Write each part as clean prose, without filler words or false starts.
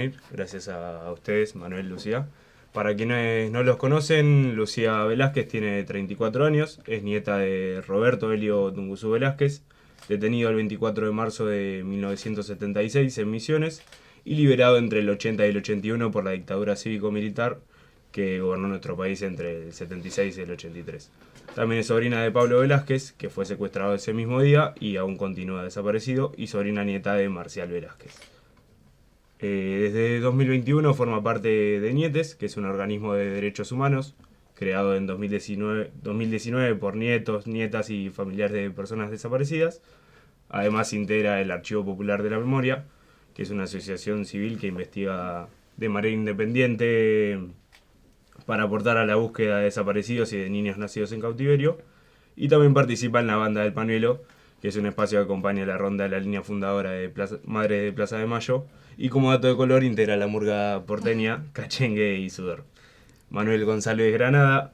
venir, gracias a ustedes, Manuel, Lucía. Para quienes no los conocen, Lucía Velázquez tiene 34 años, es nieta de Roberto Helio Tunguzú Velázquez, detenido el 24 de marzo de 1976 en Misiones y liberado entre el 80 y el 81 por la dictadura cívico-militar que gobernó nuestro país entre el 76 y el 83. También es sobrina de Pablo Velázquez, que fue secuestrado ese mismo día y aún continúa desaparecido, y sobrina nieta de Marcial Velázquez. Desde 2021 forma parte de Nietes, que es un organismo de derechos humanos, creado en 2019 por nietos, nietas y familiares de personas desaparecidas. Además integra el Archivo Popular de la Memoria, que es una asociación civil que investiga de manera independiente para aportar a la búsqueda de desaparecidos y de niños nacidos en cautiverio. Y también participa en la Banda del Pañuelo, que es un espacio que acompaña la ronda de la línea fundadora de Madre de Plaza de Mayo. Y como dato de color, integra la murga porteña, Cachengue y Sudor. Manuel González Granada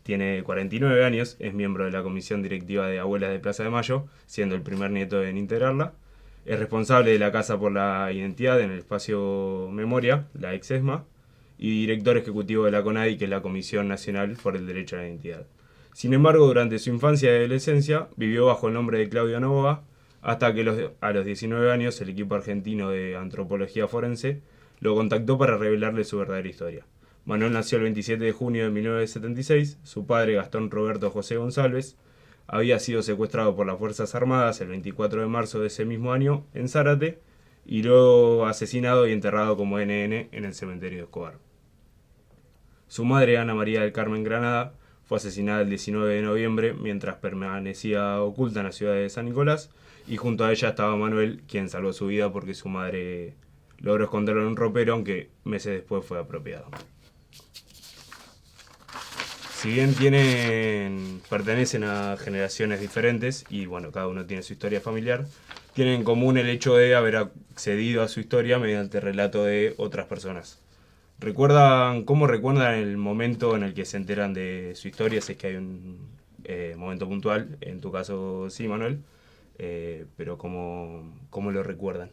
tiene 49 años, es miembro de la comisión directiva de Abuelas de Plaza de Mayo, siendo el primer nieto en integrarla. Es responsable de la Casa por la Identidad en el espacio Memoria, la ex-ESMA, y director ejecutivo de la CONADI, que es la Comisión Nacional por el Derecho a la Identidad. Sin embargo, durante su infancia y adolescencia vivió bajo el nombre de Claudio Novoa, hasta que a los 19 años el equipo argentino de antropología forense lo contactó para revelarle su verdadera historia. Manuel nació el 27 de junio de 1976, su padre Gastón Roberto José González había sido secuestrado por las Fuerzas Armadas el 24 de marzo de ese mismo año en Zárate y luego asesinado y enterrado como NN en el cementerio de Escobar. Su madre, Ana María del Carmen Granada, fue asesinada el 19 de noviembre mientras permanecía oculta en la ciudad de San Nicolás, y junto a ella estaba Manuel, quien salvó su vida porque su madre logró esconderlo en un ropero, aunque meses después fue apropiado. Si bien pertenecen a generaciones diferentes y bueno, cada uno tiene su historia familiar, tienen en común el hecho de haber accedido a su historia mediante el relato de otras personas. ¿Cómo recuerdan el momento en el que se enteran de su historia? Si es que hay un momento puntual, en tu caso sí, Manuel, pero ¿cómo lo recuerdan?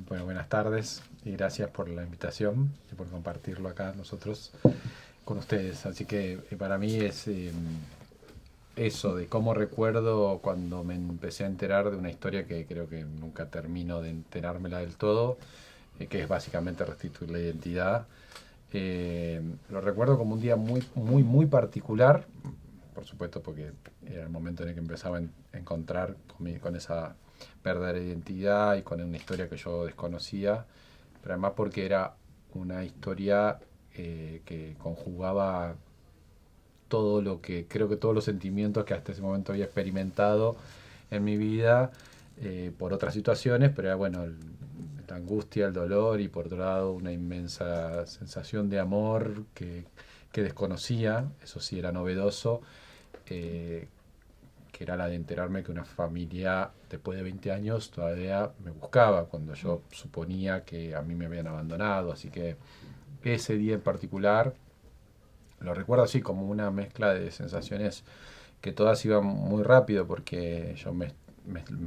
Bueno, buenas tardes y gracias por la invitación y por compartirlo acá nosotros con ustedes. Así que para mí es eso de cómo recuerdo cuando me empecé a enterar de una historia que creo que nunca termino de enterármela del todo, que es básicamente restituir la identidad. Lo recuerdo como un día muy particular, por supuesto porque era el momento en el que empezaba a encontrar con esa pérdida de identidad y con una historia que yo desconocía, pero además porque era una historia que conjugaba todo lo que, creo que todos los sentimientos que hasta ese momento había experimentado en mi vida por otras situaciones, pero era bueno, la angustia, el dolor y por otro lado una inmensa sensación de amor que desconocía, eso sí era novedoso, que era la de enterarme que una familia después de 20 años todavía me buscaba cuando yo suponía que a mí me habían abandonado. Así que ese día en particular lo recuerdo así como una mezcla de sensaciones que todas iban muy rápido porque yo me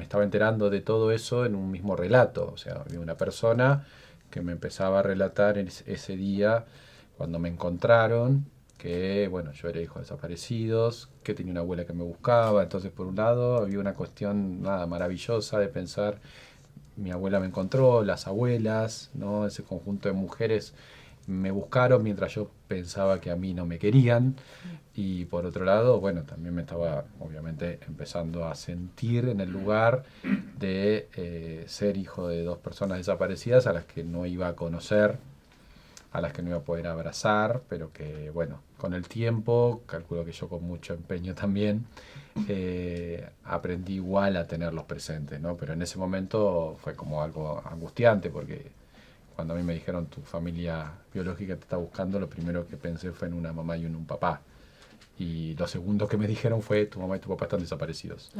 estaba enterando de todo eso en un mismo relato. O sea, había una persona que me empezaba a relatar ese día cuando me encontraron que, bueno, yo era hijo de desaparecidos, que tenía una abuela que me buscaba. Entonces, por un lado, había una cuestión nada maravillosa de pensar, mi abuela me encontró, las abuelas, ¿no? Ese conjunto de mujeres me buscaron mientras yo pensaba que a mí no me querían. Y por otro lado, bueno, también me estaba obviamente empezando a sentir en el lugar de ser hijo de dos personas desaparecidas a las que no iba a conocer, a las que no iba a poder abrazar, pero que bueno, con el tiempo, calculo que yo con mucho empeño también, aprendí igual a tenerlos presentes, ¿no? Pero en ese momento fue como algo angustiante porque cuando a mí me dijeron tu familia biológica te está buscando, lo primero que pensé fue en una mamá y en un papá. Y lo segundo que me dijeron fue tu mamá y tu papá están desaparecidos.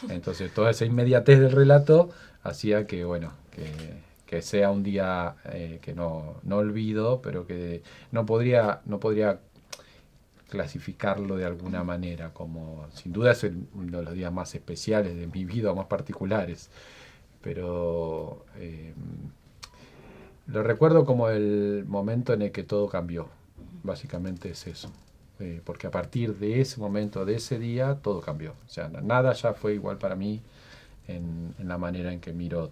Entonces toda esa inmediatez del relato hacía que, bueno, que sea un día que no olvido, pero que no podría clasificarlo de alguna manera, como sin duda es uno de los días más especiales de mi vida, más particulares, pero lo recuerdo como el momento en el que todo cambió. Básicamente es eso. Porque a partir de ese momento, de ese día, todo cambió. O sea, nada ya fue igual para mí en la manera en que miro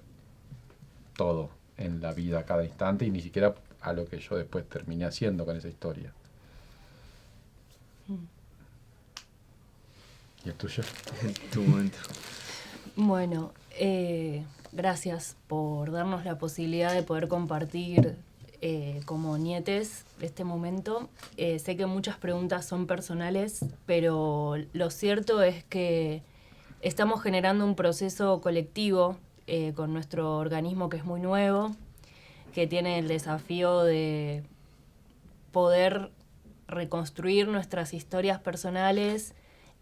todo en la vida a cada instante y ni siquiera a lo que yo después terminé haciendo con esa historia. ¿Y el tuyo? Tu momento. Bueno, gracias por darnos la posibilidad de poder compartir como nietes este momento. Sé que muchas preguntas son personales, pero lo cierto es que estamos generando un proceso colectivo con nuestro organismo que es muy nuevo, que tiene el desafío de poder reconstruir nuestras historias personales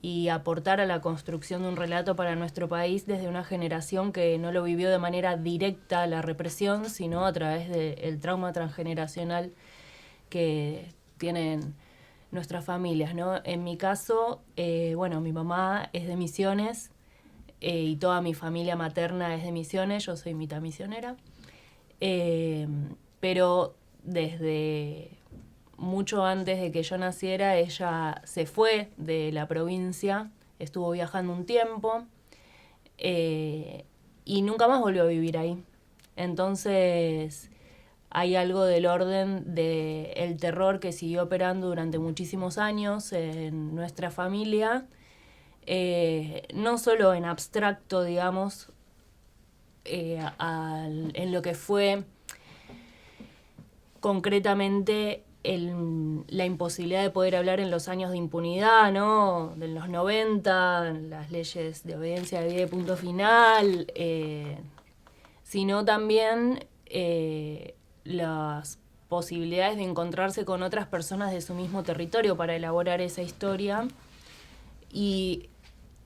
y aportar a la construcción de un relato para nuestro país desde una generación que no lo vivió de manera directa la represión, sino a través del trauma transgeneracional que tienen nuestras familias, ¿no? En mi caso, mi mamá es de Misiones y toda mi familia materna es de Misiones, yo soy mitad misionera, pero desde mucho antes de que yo naciera, ella se fue de la provincia, estuvo viajando un tiempo y nunca más volvió a vivir ahí. Entonces hay algo del orden del terror que siguió operando durante muchísimos años en nuestra familia, no solo en abstracto, digamos, en lo que fue concretamente la imposibilidad de poder hablar en los años de impunidad, ¿no? De los 90, las leyes de obediencia de vida y punto final, sino también las posibilidades de encontrarse con otras personas de su mismo territorio para elaborar esa historia. Y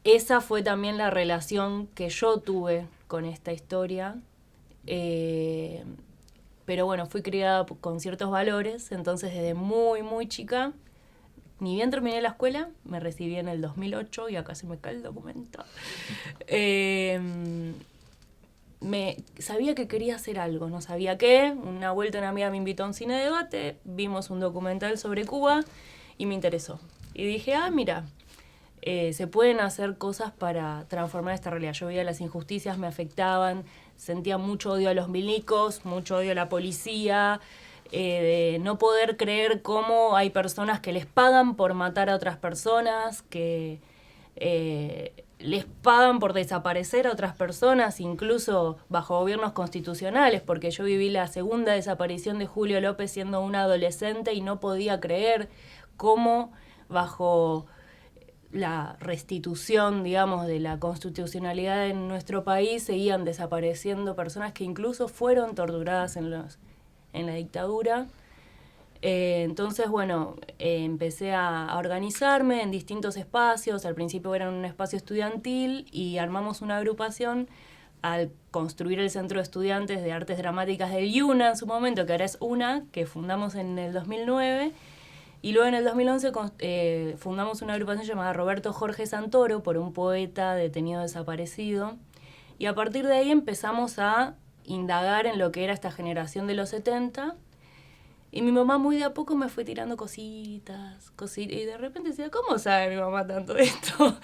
esa fue también la relación que yo tuve con esta historia. Pero bueno, fui criada con ciertos valores, entonces desde muy, muy chica, ni bien terminé la escuela, me recibí en el 2008 y acá se me cae el documento. Sabía que quería hacer algo, no sabía qué. Una vuelta una amiga me invitó a un cine de debate, vimos un documental sobre Cuba y me interesó. Y dije, mira, se pueden hacer cosas para transformar esta realidad. Yo veía las injusticias, me afectaban, sentía mucho odio a los milicos, mucho odio a la policía, de no poder creer cómo hay personas que les pagan por matar a otras personas, que les pagan por desaparecer a otras personas, incluso bajo gobiernos constitucionales, porque yo viví la segunda desaparición de Julio López siendo una adolescente y no podía creer cómo bajo la restitución, digamos, de la constitucionalidad en nuestro país seguían desapareciendo personas que incluso fueron torturadas en la dictadura. Entonces, bueno, empecé a organizarme en distintos espacios. Al principio era un espacio estudiantil y armamos una agrupación al construir el Centro de Estudiantes de Artes Dramáticas del IUNA en su momento, que ahora es UNA, que fundamos en el 2009. Y luego en el 2011 fundamos una agrupación llamada Roberto Jorge Santoro, por un poeta detenido desaparecido. Y a partir de ahí empezamos a indagar en lo que era esta generación de los 70. Y mi mamá muy de a poco me fue tirando cositas. Y de repente decía, ¿cómo sabe mi mamá tanto de esto?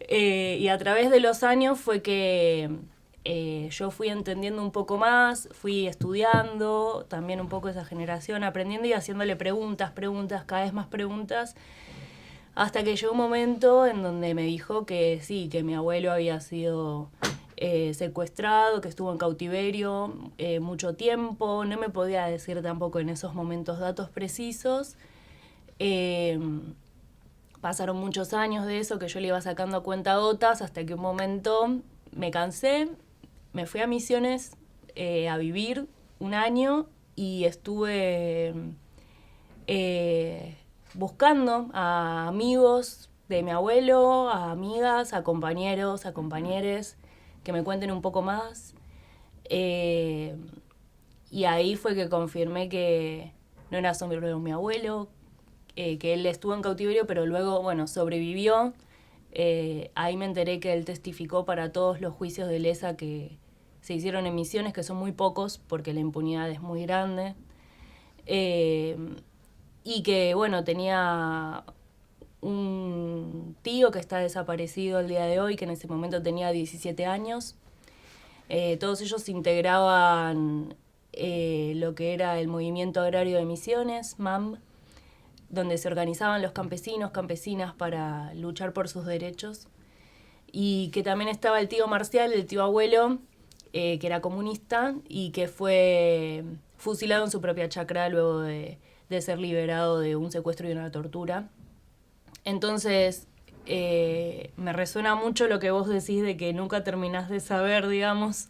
Y a través de los años fue que yo fui entendiendo un poco más, fui estudiando también un poco esa generación, aprendiendo y haciéndole preguntas, cada vez más preguntas, hasta que llegó un momento en donde me dijo que sí, que mi abuelo había sido secuestrado, que estuvo en cautiverio mucho tiempo. No me podía decir tampoco en esos momentos datos precisos. Pasaron muchos años de eso que yo le iba sacando a cuentagotas hasta que un momento me cansé, me fui a Misiones a vivir un año y estuve buscando a amigos de mi abuelo, a amigas, a compañeros, a compañeres que me cuenten un poco más. Y ahí fue que confirmé que no era solo mi abuelo, que él estuvo en cautiverio, pero luego, bueno, sobrevivió. Ahí me enteré que él testificó para todos los juicios de lesa que se hicieron en Misiones, que son muy pocos porque la impunidad es muy grande. Y que, bueno, tenía un tío que está desaparecido el día de hoy, que en ese momento tenía 17 años. Todos ellos integraban lo que era el Movimiento Agrario de Misiones, MAM, donde se organizaban los campesinos, campesinas para luchar por sus derechos. Y que también estaba el tío Marcial, el tío abuelo, que era comunista y que fue fusilado en su propia chacra luego de ser liberado de un secuestro y una tortura. Entonces, me resuena mucho lo que vos decís de que nunca terminás de saber, digamos.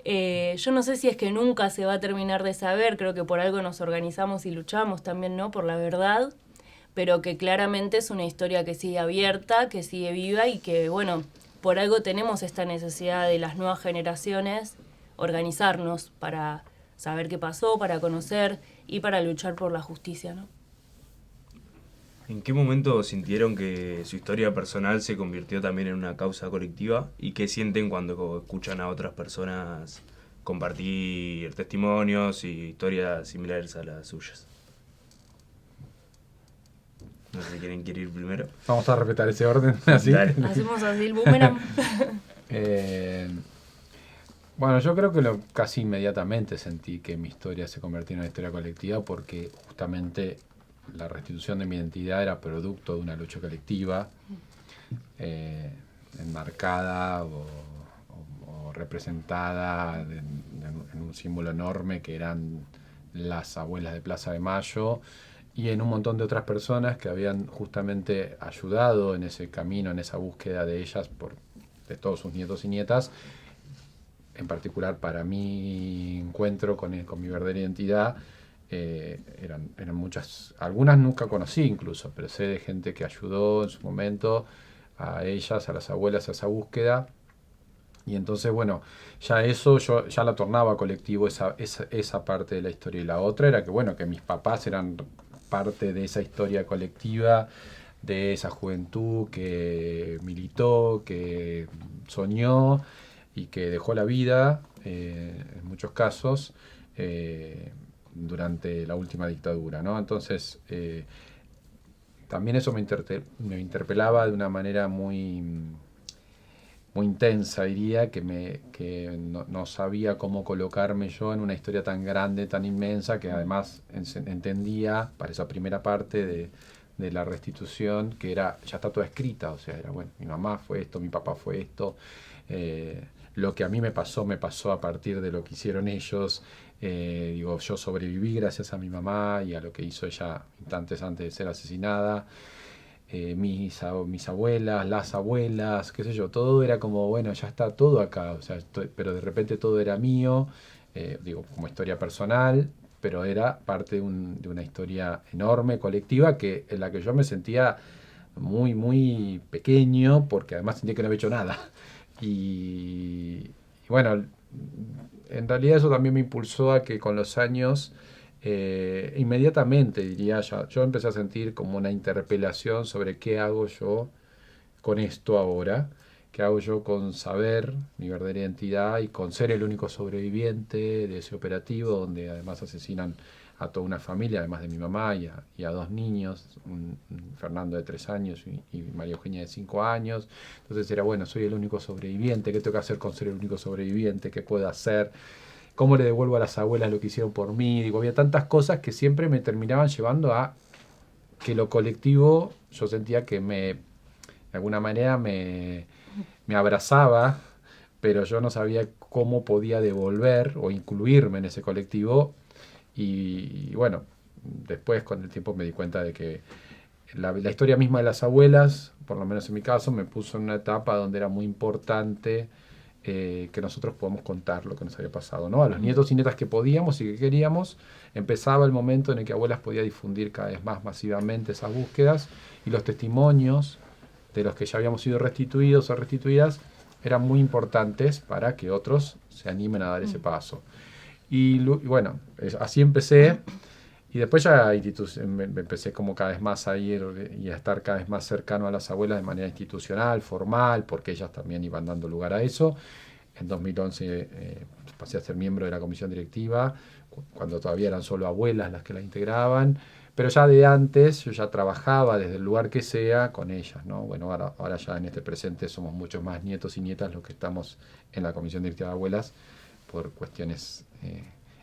Yo no sé si es que nunca se va a terminar de saber, creo que por algo nos organizamos y luchamos también, ¿no? Por la verdad, pero que claramente es una historia que sigue abierta, que sigue viva y que, bueno, por algo tenemos esta necesidad de las nuevas generaciones organizarnos para saber qué pasó, para conocer y para luchar por la justicia, ¿no? ¿En qué momento sintieron que su historia personal se convirtió también en una causa colectiva? ¿Y qué sienten cuando escuchan a otras personas compartir testimonios y historias similares a las suyas? No sé si quieren ir primero. Vamos a respetar ese orden, así. Dale. Hacemos así el boomerang. Bueno, yo creo que casi inmediatamente sentí que mi historia se convertía en una historia colectiva porque justamente la restitución de mi identidad era producto de una lucha colectiva enmarcada o representada en un símbolo enorme que eran las abuelas de Plaza de Mayo y en un montón de otras personas que habían justamente ayudado en ese camino, en esa búsqueda de ellas, de todos sus nietos y nietas, en particular para mi encuentro con mi verdadera identidad. Eran muchas, algunas nunca conocí incluso, pero sé de gente que ayudó en su momento a ellas, a las abuelas, a esa búsqueda. Y entonces, bueno, ya eso yo ya la tornaba colectivo, esa parte de la historia. Y la otra era que, bueno, que mis papás eran parte de esa historia colectiva, de esa juventud que militó, que soñó y que dejó la vida, en muchos casos, durante la última dictadura, ¿no? Entonces, también eso me interpelaba de una manera muy, muy intensa, diría, que no sabía cómo colocarme yo en una historia tan grande, tan inmensa, que además entendía, para esa primera parte de la restitución, que ya está toda escrita, o sea, era, bueno, mi mamá fue esto, mi papá fue esto, lo que a mí me pasó a partir de lo que hicieron ellos. Yo sobreviví gracias a mi mamá y a lo que hizo ella instantes antes de ser asesinada. Mis abuelas, las abuelas, qué sé yo, todo era como, bueno, ya está todo acá, o sea, pero de repente todo era mío, como historia personal, pero era parte de una historia enorme, colectiva, en la que yo me sentía muy, muy pequeño, porque además sentía que no había hecho nada. Y bueno, en realidad eso también me impulsó a que con los años, inmediatamente diría yo empecé a sentir como una interpelación sobre qué hago yo con esto ahora, qué hago yo con saber mi verdadera identidad y con ser el único sobreviviente de ese operativo donde además asesinan a toda una familia, además de mi mamá y a dos niños, un Fernando de 3 años y María Eugenia de 5 años. Entonces era, bueno, soy el único sobreviviente, ¿qué tengo que hacer con ser el único sobreviviente? ¿Qué puedo hacer? ¿Cómo le devuelvo a las abuelas lo que hicieron por mí? Había tantas cosas que siempre me terminaban llevando a que lo colectivo, yo sentía que de alguna manera me abrazaba, pero yo no sabía cómo podía devolver o incluirme en ese colectivo. Y bueno, después con el tiempo me di cuenta de que la historia misma de las abuelas, por lo menos en mi caso, me puso en una etapa donde era muy importante que nosotros podamos contar lo que nos había pasado, ¿no? A los nietos y nietas que podíamos y que queríamos, empezaba el momento en el que abuelas podía difundir cada vez más masivamente esas búsquedas y los testimonios de los que ya habíamos sido restituidos o restituidas eran muy importantes para que otros se animen a dar ese paso. Y bueno, así empecé y después ya me empecé como cada vez más a ir y a estar cada vez más cercano a las abuelas de manera institucional, formal, porque ellas también iban dando lugar a eso. En 2011 pasé a ser miembro de la comisión directiva, cuando todavía eran solo abuelas las que la integraban, pero ya de antes yo ya trabajaba desde el lugar que sea con ellas, ¿no? Bueno, ahora ya en este presente somos muchos más nietos y nietas los que estamos en la comisión directiva de abuelas por cuestiones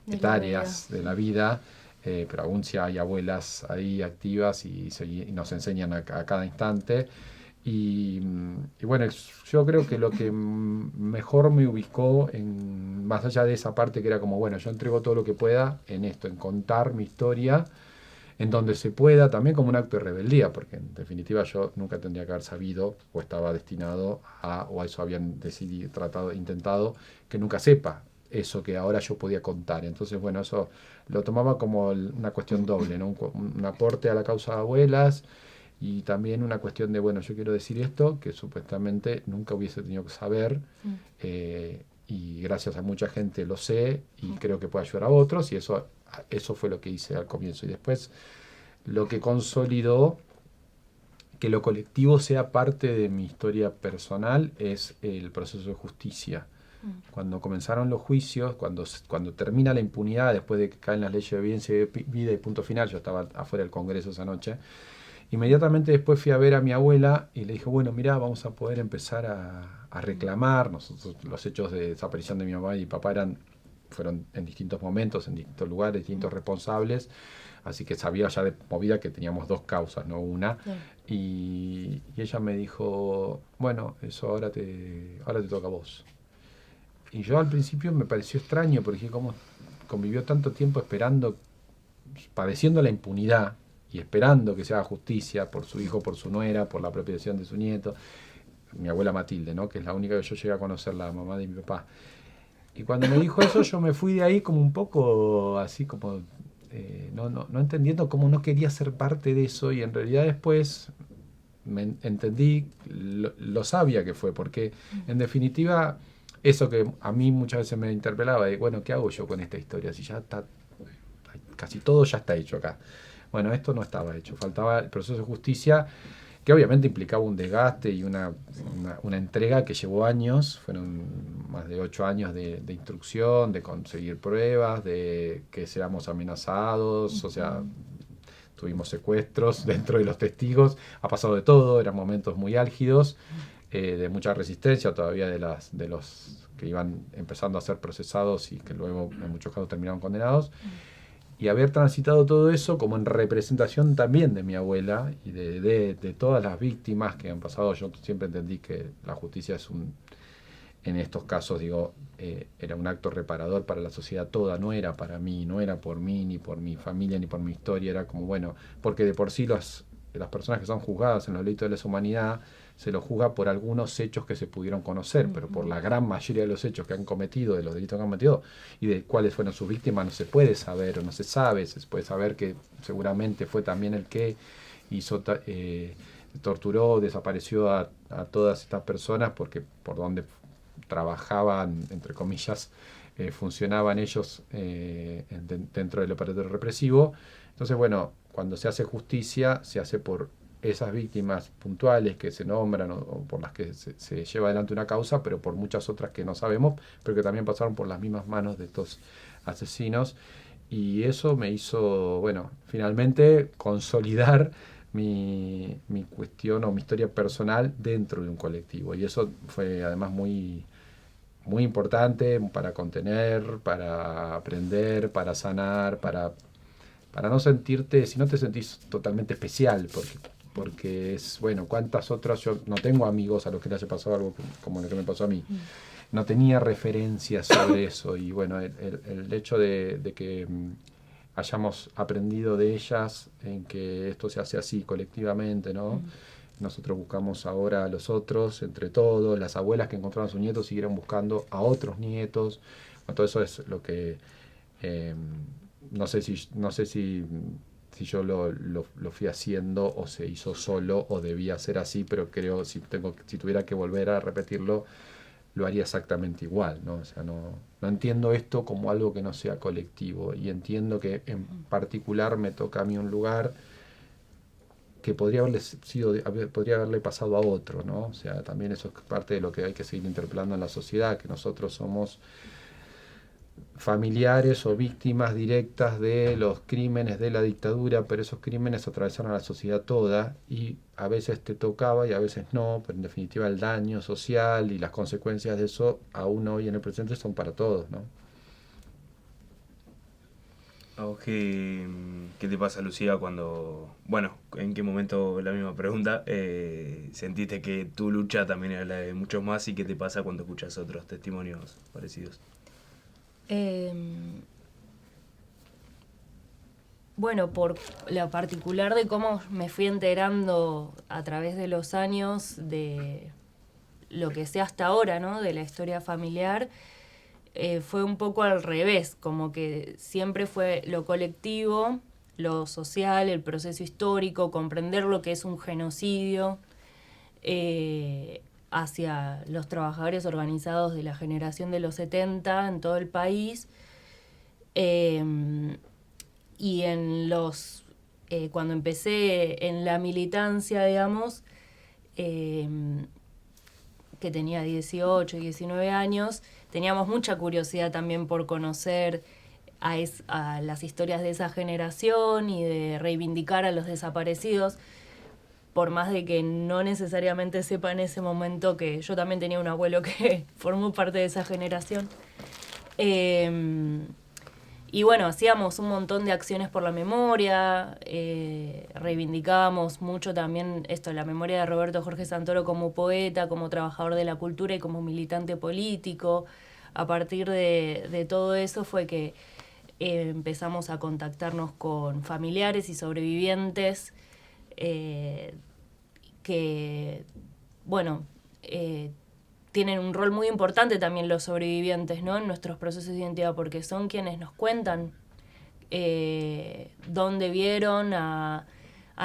etarias de la vida, pero aún sí hay abuelas ahí activas y nos enseñan a cada instante. Y bueno, yo creo que lo que mejor me ubicó, más allá de esa parte que era como, bueno, yo entrego todo lo que pueda en esto, en contar mi historia, en donde se pueda, también como un acto de rebeldía, porque en definitiva yo nunca tendría que haber sabido o estaba destinado o a eso habían decidido, intentado que nunca sepa eso que ahora yo podía contar. Entonces, bueno, eso lo tomaba como una cuestión doble, ¿no? Un aporte a la causa de abuelas y también una cuestión de, bueno, yo quiero decir esto que supuestamente nunca hubiese tenido que saber, y gracias a mucha gente lo sé y creo que puede ayudar a otros, y eso fue lo que hice al comienzo. Y después lo que consolidó que lo colectivo sea parte de mi historia personal es el proceso de justicia. Cuando comenzaron los juicios, cuando termina la impunidad, después de que caen las leyes de evidencia y vida y punto final, yo estaba afuera del Congreso esa noche, inmediatamente después fui a ver a mi abuela y le dije, bueno, mirá, vamos a poder empezar a reclamar. Nosotros, los hechos de desaparición de mi mamá y mi papá fueron en distintos momentos, en distintos lugares, distintos responsables, así que sabía ya de movida que teníamos dos causas, no una. Y ella me dijo, bueno, eso ahora te toca a vos. Y yo al principio me pareció extraño, porque dije, ¿cómo convivió tanto tiempo esperando, padeciendo la impunidad y esperando que se haga justicia por su hijo, por su nuera, por la apropiación de su nieto? Mi abuela Matilde, ¿no? Que es la única que yo llegué a conocer, la mamá de mi papá. Y cuando me dijo eso, yo me fui de ahí como un poco así como no entendiendo cómo no quería ser parte de eso, y en realidad después entendí lo sabia que fue, porque en definitiva eso que a mí muchas veces me interpelaba de, bueno, ¿qué hago yo con esta historia? Si ya está, casi todo ya está hecho acá. Bueno, esto no estaba hecho, faltaba el proceso de justicia, que obviamente implicaba un desgaste y una entrega que llevó años, fueron más de 8 años de instrucción, de conseguir pruebas, de que seamos amenazados, o sea, tuvimos secuestros dentro de los testigos, ha pasado de todo, eran momentos muy álgidos, de mucha resistencia todavía de los que iban empezando a ser procesados y que luego en muchos casos terminaron condenados. Y haber transitado todo eso como en representación también de mi abuela y de todas las víctimas que han pasado. Yo siempre entendí que la justicia en estos casos, digo, era un acto reparador para la sociedad toda, no era para mí, no era por mí, ni por mi familia, ni por mi historia, era como, bueno, porque de por sí las personas que son juzgadas en los delitos de lesa humanidad se los juzga por algunos hechos que se pudieron conocer, pero por la gran mayoría de los hechos que han cometido, de los delitos que han cometido y de cuáles fueron sus víctimas, no se puede saber o no se sabe. Se puede saber que seguramente fue también el que hizo, torturó, desapareció a todas estas personas, porque por donde trabajaban, entre comillas, funcionaban ellos dentro del operatorio represivo. Entonces, bueno, cuando se hace justicia, se hace por esas víctimas puntuales que se nombran o por las que se lleva adelante una causa, pero por muchas otras que no sabemos, pero que también pasaron por las mismas manos de estos asesinos. Y eso me hizo, bueno, finalmente consolidar mi cuestión o mi historia personal dentro de un colectivo. Y eso fue además muy, muy importante para contener, para aprender, para sanar, para no sentirte, si no te sentís totalmente especial, porque es, bueno, cuántas otras, yo no tengo amigos a los que les haya pasado algo como lo que me pasó a mí, no tenía referencias sobre eso, y bueno, el hecho de que hayamos aprendido de ellas, en que esto se hace así colectivamente, ¿no? Nosotros buscamos ahora a los otros, entre todos, las abuelas que encontraron a sus nietos siguieron buscando a otros nietos. Bueno, todo eso es lo que no sé si yo lo fui haciendo o se hizo solo o debía ser así, pero creo si tuviera que volver a repetirlo, lo haría exactamente igual, ¿no? O sea, no entiendo esto como algo que no sea colectivo, y entiendo que en particular me toca a mí un lugar que podría haberle pasado a otro, ¿no? O sea, también eso es parte de lo que hay que seguir interpelando en la sociedad, que nosotros somos familiares o víctimas directas de los crímenes de la dictadura, pero esos crímenes atravesaron a la sociedad toda y a veces te tocaba y a veces no, pero en definitiva el daño social y las consecuencias de eso aún hoy en el presente son para todos, ¿no? ¿A vos qué te pasa, Lucía, cuando, bueno, en qué momento, la misma pregunta, sentiste que tu lucha también era la de muchos más y qué te pasa cuando escuchas otros testimonios parecidos? Bueno, por la particular de cómo me fui enterando a través de los años de lo que sé hasta ahora, ¿no? De la historia familiar, fue un poco al revés, como que siempre fue lo colectivo, lo social, el proceso histórico, comprender lo que es un genocidio hacia los trabajadores organizados de la generación de los 70 en todo el país. Y en cuando empecé en la militancia, digamos, que tenía 18, 19 años, teníamos mucha curiosidad también por conocer a las historias de esa generación y de reivindicar a los desaparecidos, por más de que no necesariamente sepa en ese momento que yo también tenía un abuelo que formó parte de esa generación. Y bueno, hacíamos un montón de acciones por la memoria, reivindicábamos mucho también la memoria de Roberto Jorge Santoro como poeta, como trabajador de la cultura y como militante político. A partir de todo eso fue que empezamos a contactarnos con familiares y sobrevivientes que, bueno, tienen un rol muy importante también los sobrevivientes, ¿no? En nuestros procesos de identidad, porque son quienes nos cuentan dónde vieron a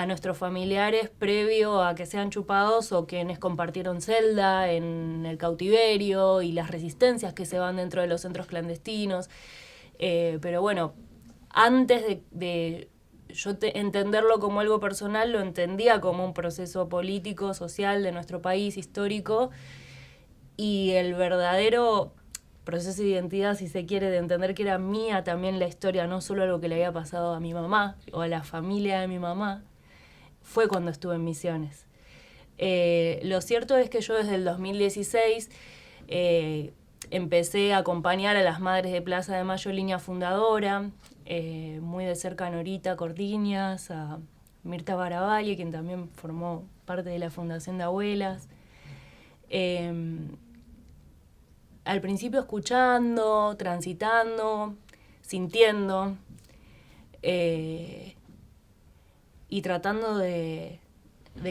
nuestros familiares previo a que sean chupados o quienes compartieron celda en el cautiverio y las resistencias que se van dentro de los centros clandestinos. Pero bueno, antes de yo entenderlo como algo personal, lo entendía como un proceso político, social de nuestro país, histórico, y el verdadero proceso de identidad, si se quiere, de entender que era mía también la historia, no solo algo que le había pasado a mi mamá o a la familia de mi mamá, fue cuando estuve en Misiones. Lo cierto es que yo desde el 2016 empecé a acompañar a las madres de Plaza de Mayo, línea fundadora, muy de cerca a Norita Cortiñas, a Mirta Baravalle, quien también formó parte de la Fundación de Abuelas. Al principio escuchando, transitando, sintiendo y tratando de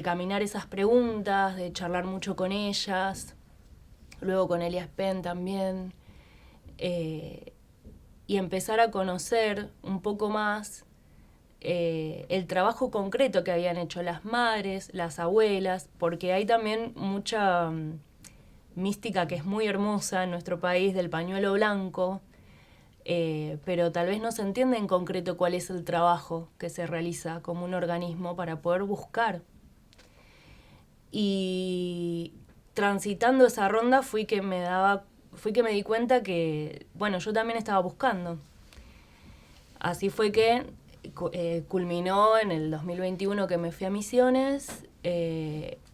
caminar esas preguntas, de charlar mucho con ellas, luego con Elias Penn también, y empezar a conocer un poco más el trabajo concreto que habían hecho las madres, las abuelas, porque hay también mucha mística que es muy hermosa en nuestro país del pañuelo blanco, pero tal vez no se entiende en concreto cuál es el trabajo que se realiza como un organismo para poder buscar. Y transitando esa ronda fui que me di cuenta que, bueno, yo también estaba buscando. Así fue que culminó en el 2021 que me fui a Misiones,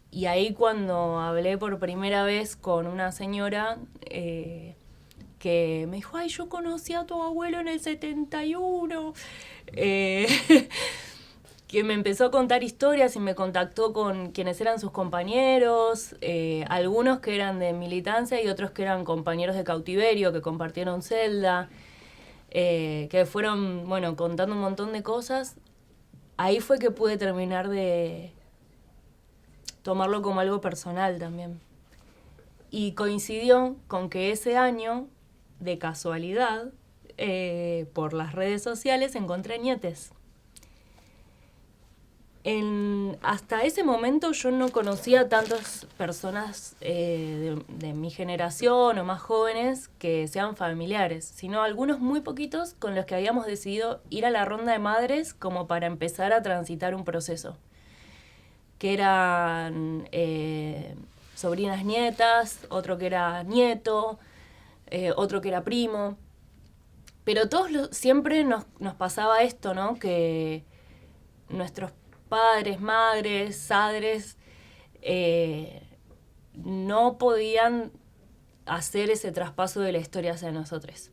y ahí cuando hablé por primera vez con una señora que me dijo, ay, yo conocí a tu abuelo en el 71, que me empezó a contar historias y me contactó con quienes eran sus compañeros, algunos que eran de militancia y otros que eran compañeros de cautiverio, que compartieron celda, que fueron, bueno, contando un montón de cosas. Ahí fue que pude terminar de tomarlo como algo personal también. Y coincidió con que ese año, de casualidad, por las redes sociales, encontré a Nietes. Hasta ese momento yo no conocía tantas personas de mi generación o más jóvenes que sean familiares, sino algunos muy poquitos con los que habíamos decidido ir a la ronda de madres como para empezar a transitar un proceso. que eran sobrinas nietas, otro que era nieto, otro que era primo. Pero siempre nos pasaba esto, ¿no? Que nuestros padres, madres, sadres, no podían hacer ese traspaso de la historia hacia nosotros.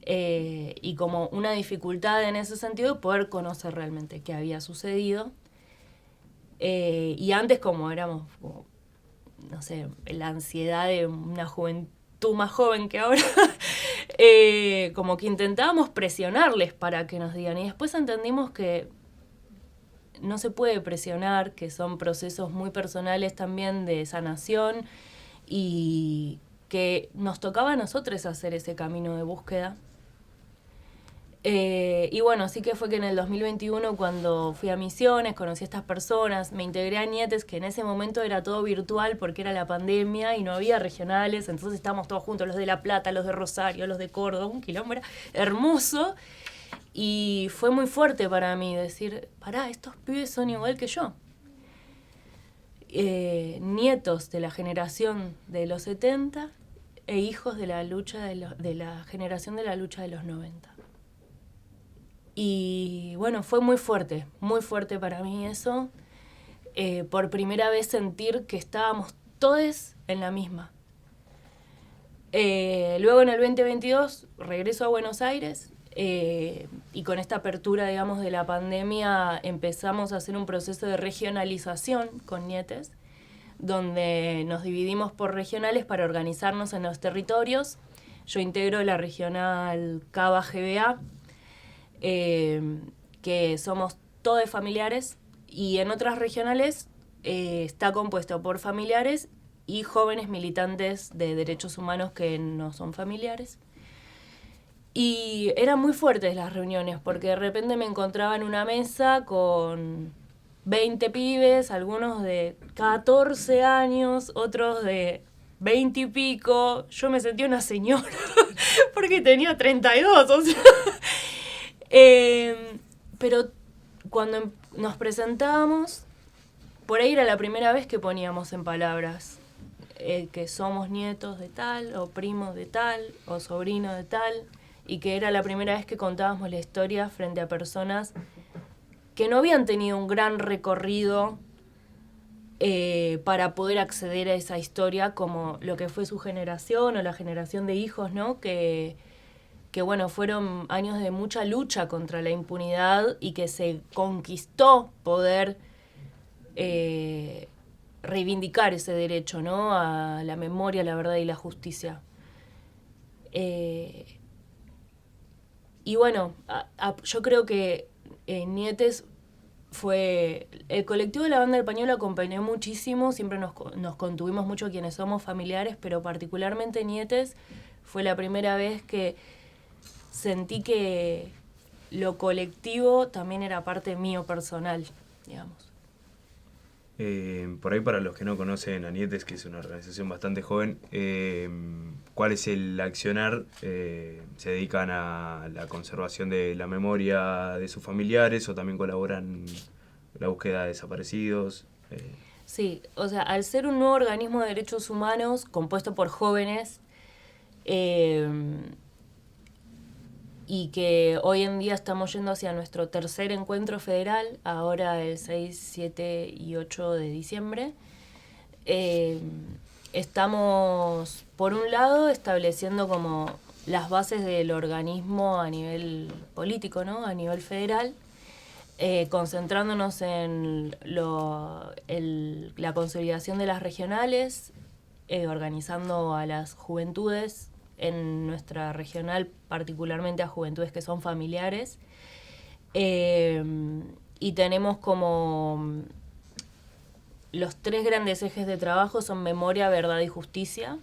Y como una dificultad en ese sentido, poder conocer realmente qué había sucedido. Y antes, como éramos, no sé, la ansiedad de una juventud más joven que ahora, como que intentábamos presionarles para que nos digan. Y después entendimos que no se puede presionar, que son procesos muy personales también de sanación y que nos tocaba a nosotros hacer ese camino de búsqueda. Y bueno, así que fue que en el 2021, cuando fui a Misiones, conocí a estas personas, me integré a Nietes, que en ese momento era todo virtual porque era la pandemia y no había regionales, entonces estábamos todos juntos, los de La Plata, los de Rosario, los de Córdoba, un quilombo hermoso. Y fue muy fuerte para mí decir, pará, estos pibes son igual que yo. Nietos de la generación de los 70 e hijos de la lucha de la generación de la lucha de los 90. Y bueno, fue muy fuerte para mí eso. Por primera vez sentir que estábamos todos en la misma. Luego en el 2022 regreso a Buenos Aires y con esta apertura, digamos, de la pandemia empezamos a hacer un proceso de regionalización con Nietes, donde nos dividimos por regionales para organizarnos en los territorios. Yo integro la regional Cava-GBA, que somos todos familiares, y en otras regionales está compuesto por familiares y jóvenes militantes de derechos humanos que no son familiares. Y eran muy fuertes las reuniones, porque de repente me encontraba en una mesa con 20 pibes, algunos de 14 años, otros de 20 y pico. Yo me sentía una señora, porque tenía 32, o sea. Pero cuando nos presentábamos, por ahí era la primera vez que poníamos en palabras que somos nietos de tal, o primos de tal, o sobrinos de tal, y que era la primera vez que contábamos la historia frente a personas que no habían tenido un gran recorrido para poder acceder a esa historia, como lo que fue su generación o la generación de hijos, ¿no? Que bueno, fueron años de mucha lucha contra la impunidad y que se conquistó poder reivindicar ese derecho, ¿no? A la memoria, la verdad y la justicia. Y bueno, yo creo que Nietes fue... El colectivo de la Banda del Pañuelo acompañó muchísimo, siempre nos contuvimos mucho quienes somos familiares, pero particularmente Nietes fue la primera vez que sentí que lo colectivo también era parte mío personal, digamos. Por ahí, para los que no conocen a Nietes, que es una organización bastante joven, ¿cuál es el accionar? ¿Se dedican a la conservación de la memoria de sus familiares o también colaboran en la búsqueda de desaparecidos? Sí, o sea, al ser un nuevo organismo de derechos humanos compuesto por jóvenes, y que hoy en día estamos yendo hacia nuestro tercer encuentro federal, ahora el 6, 7 y 8 de diciembre. Estamos, por un lado, estableciendo como las bases del organismo a nivel político, ¿no? A nivel federal, concentrándonos en la consolidación de las regionales, organizando a las juventudes en nuestra regional, particularmente a juventudes que son familiares. Y tenemos como los 3 grandes ejes de trabajo son memoria, verdad y justicia.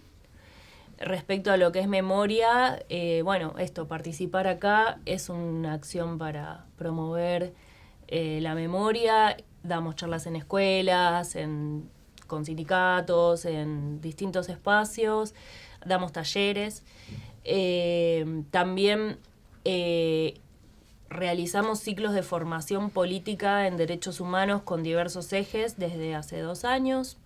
Respecto a lo que es memoria, bueno, participar acá es una acción para promover la memoria. Damos charlas en escuelas, con sindicatos, en distintos espacios. Damos talleres. También realizamos ciclos de formación política en derechos humanos con diversos ejes desde hace 2 años,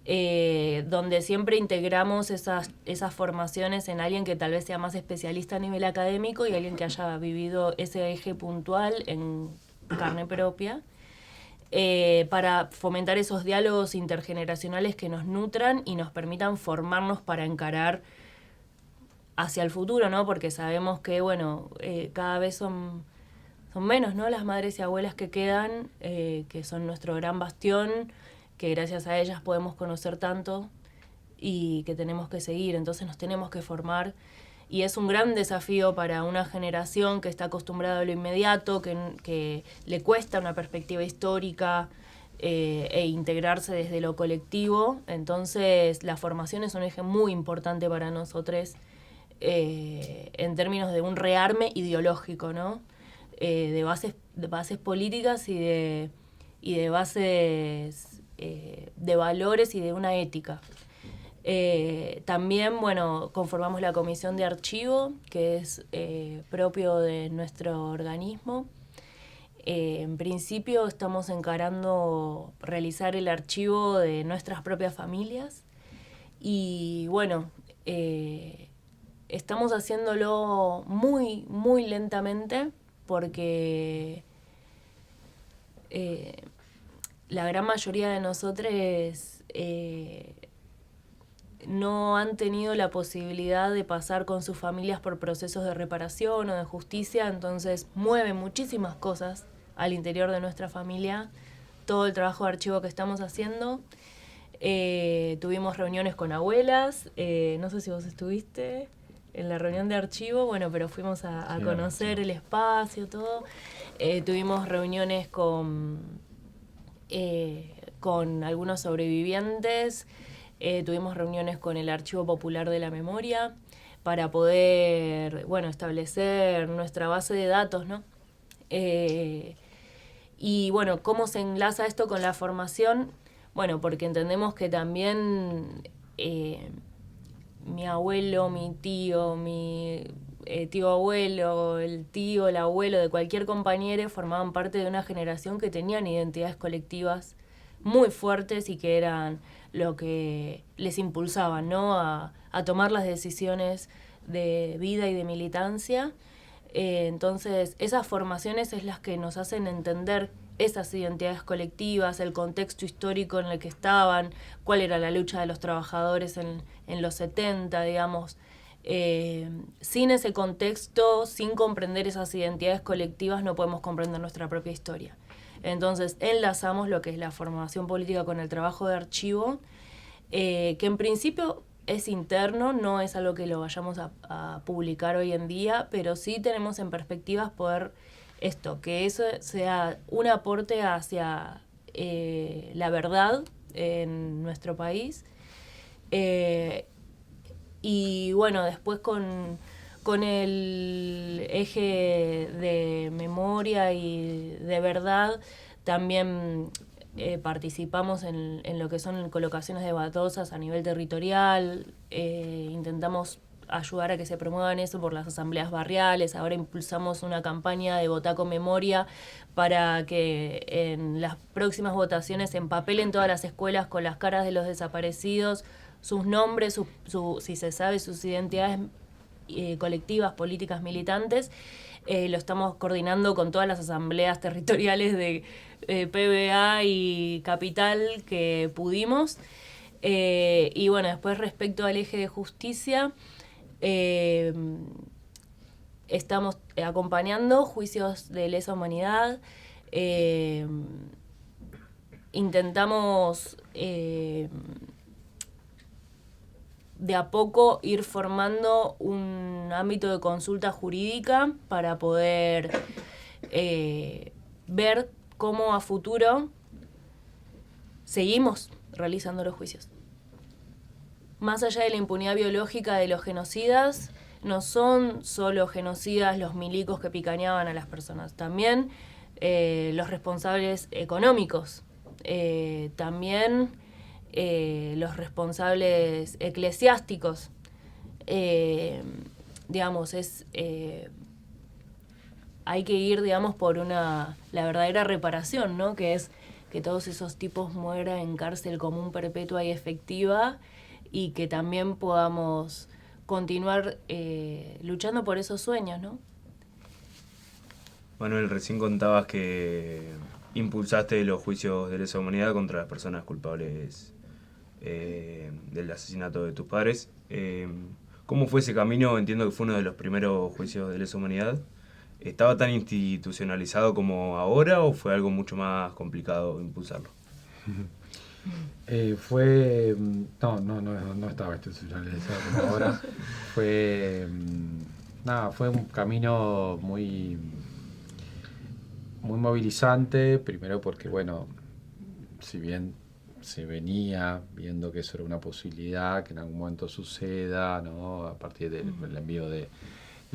donde siempre integramos esas formaciones en alguien que tal vez sea más especialista a nivel académico y alguien que haya vivido ese eje puntual en carne propia, para fomentar esos diálogos intergeneracionales que nos nutran y nos permitan formarnos para encarar hacia el futuro, ¿no? Porque sabemos que, bueno, cada vez son menos, ¿no?, las madres y abuelas que quedan, que son nuestro gran bastión, que gracias a ellas podemos conocer tanto y que tenemos que seguir. Entonces nos tenemos que formar y es un gran desafío para una generación que está acostumbrada a lo inmediato, que le cuesta una perspectiva histórica e integrarse desde lo colectivo. Entonces la formación es un eje muy importante para nosotros en términos de un rearme ideológico, ¿no? De bases políticas y de bases de valores y de una ética. También, bueno, conformamos la comisión de archivo, que es propio de nuestro organismo. En principio estamos encarando realizar el archivo de nuestras propias familias y, bueno, estamos haciéndolo muy, muy lentamente porque la gran mayoría de nosotros no han tenido la posibilidad de pasar con sus familias por procesos de reparación o de justicia, entonces mueve muchísimas cosas al interior de nuestra familia todo el trabajo de archivo que estamos haciendo. Tuvimos reuniones con abuelas, no sé si vos estuviste en la reunión de archivo, bueno, pero fuimos a conocer el espacio, todo. Tuvimos reuniones con algunos sobrevivientes, tuvimos reuniones con el Archivo Popular de la Memoria para poder, bueno, establecer nuestra base de datos, ¿no? Y bueno, ¿cómo se enlaza esto con la formación? Bueno, porque entendemos que también mi abuelo, mi tío abuelo, el abuelo de cualquier compañero formaban parte de una generación que tenían identidades colectivas muy fuertes y que eran lo que les impulsaban, ¿no?, a tomar las decisiones de vida y de militancia. Entonces, esas formaciones es las que nos hacen entender esas identidades colectivas, el contexto histórico en el que estaban, cuál era la lucha de los trabajadores en los 70, digamos. Sin ese contexto, sin comprender esas identidades colectivas, no podemos comprender nuestra propia historia. Entonces, enlazamos lo que es la formación política con el trabajo de archivo, que en principio es interno, no es algo que lo vayamos a publicar hoy en día, pero sí tenemos en perspectivas poder que eso sea un aporte hacia la verdad en nuestro país. Y bueno, después con el eje de memoria y de verdad, también participamos en lo que son colocaciones de baldosas a nivel territorial, intentamos ayudar a que se promuevan eso por las asambleas barriales. Ahora impulsamos una campaña de Votá con Memoria para que en las próximas votaciones se empapelen todas las escuelas con las caras de los desaparecidos, sus nombres, si se sabe, sus identidades colectivas, políticas, militantes. Lo estamos coordinando con todas las asambleas territoriales de PBA y Capital que pudimos. Y bueno, después respecto al eje de justicia, estamos acompañando juicios de lesa humanidad. Intentamos de a poco ir formando un ámbito de consulta jurídica para poder ver cómo a futuro seguimos realizando los juicios. Más allá de la impunidad biológica de los genocidas, no son solo genocidas los milicos que picañaban a las personas, también los responsables económicos, también los responsables eclesiásticos. Digamos, es hay que ir, digamos, por la verdadera reparación, ¿no? Que es que todos esos tipos mueran en cárcel común perpetua y efectiva, y que también podamos continuar luchando por esos sueños, ¿no? Manuel, recién contabas que impulsaste los juicios de lesa humanidad contra las personas culpables del asesinato de tus padres. ¿Cómo fue ese camino? Entiendo que fue uno de los primeros juicios de lesa humanidad. ¿Estaba tan institucionalizado como ahora o fue algo mucho más complicado impulsarlo? No estaba institucionalizado como ahora. Fue un camino muy movilizante, primero porque, bueno, si bien se venía viendo que eso era una posibilidad, que en algún momento suceda, ¿no? A partir del envío del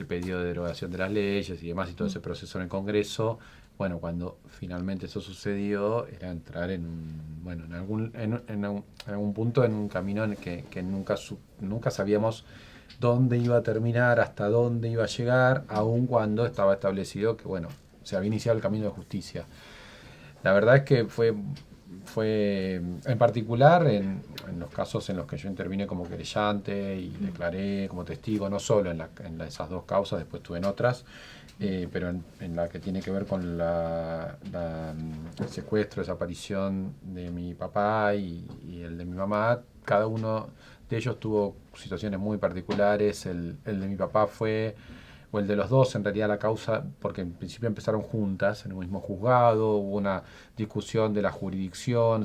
pedido de derogación de las leyes y demás, y todo ese proceso en el Congreso. Bueno, cuando finalmente eso sucedió, era entrar en algún punto en un camino en el que nunca sabíamos dónde iba a terminar, hasta dónde iba a llegar, aun cuando estaba establecido que, bueno, se había iniciado el camino de justicia. La verdad es que fue en particular en los casos en los que yo intervine como querellante y declaré como testigo, no solo en esas dos causas, después tuve en otras, pero en la que tiene que ver con el secuestro, desaparición de mi papá y el de mi mamá. Cada uno de ellos tuvo situaciones muy particulares. El de mi papá o el de los dos, en realidad la causa, porque en principio empezaron juntas en el mismo juzgado, hubo una discusión de la jurisdicción,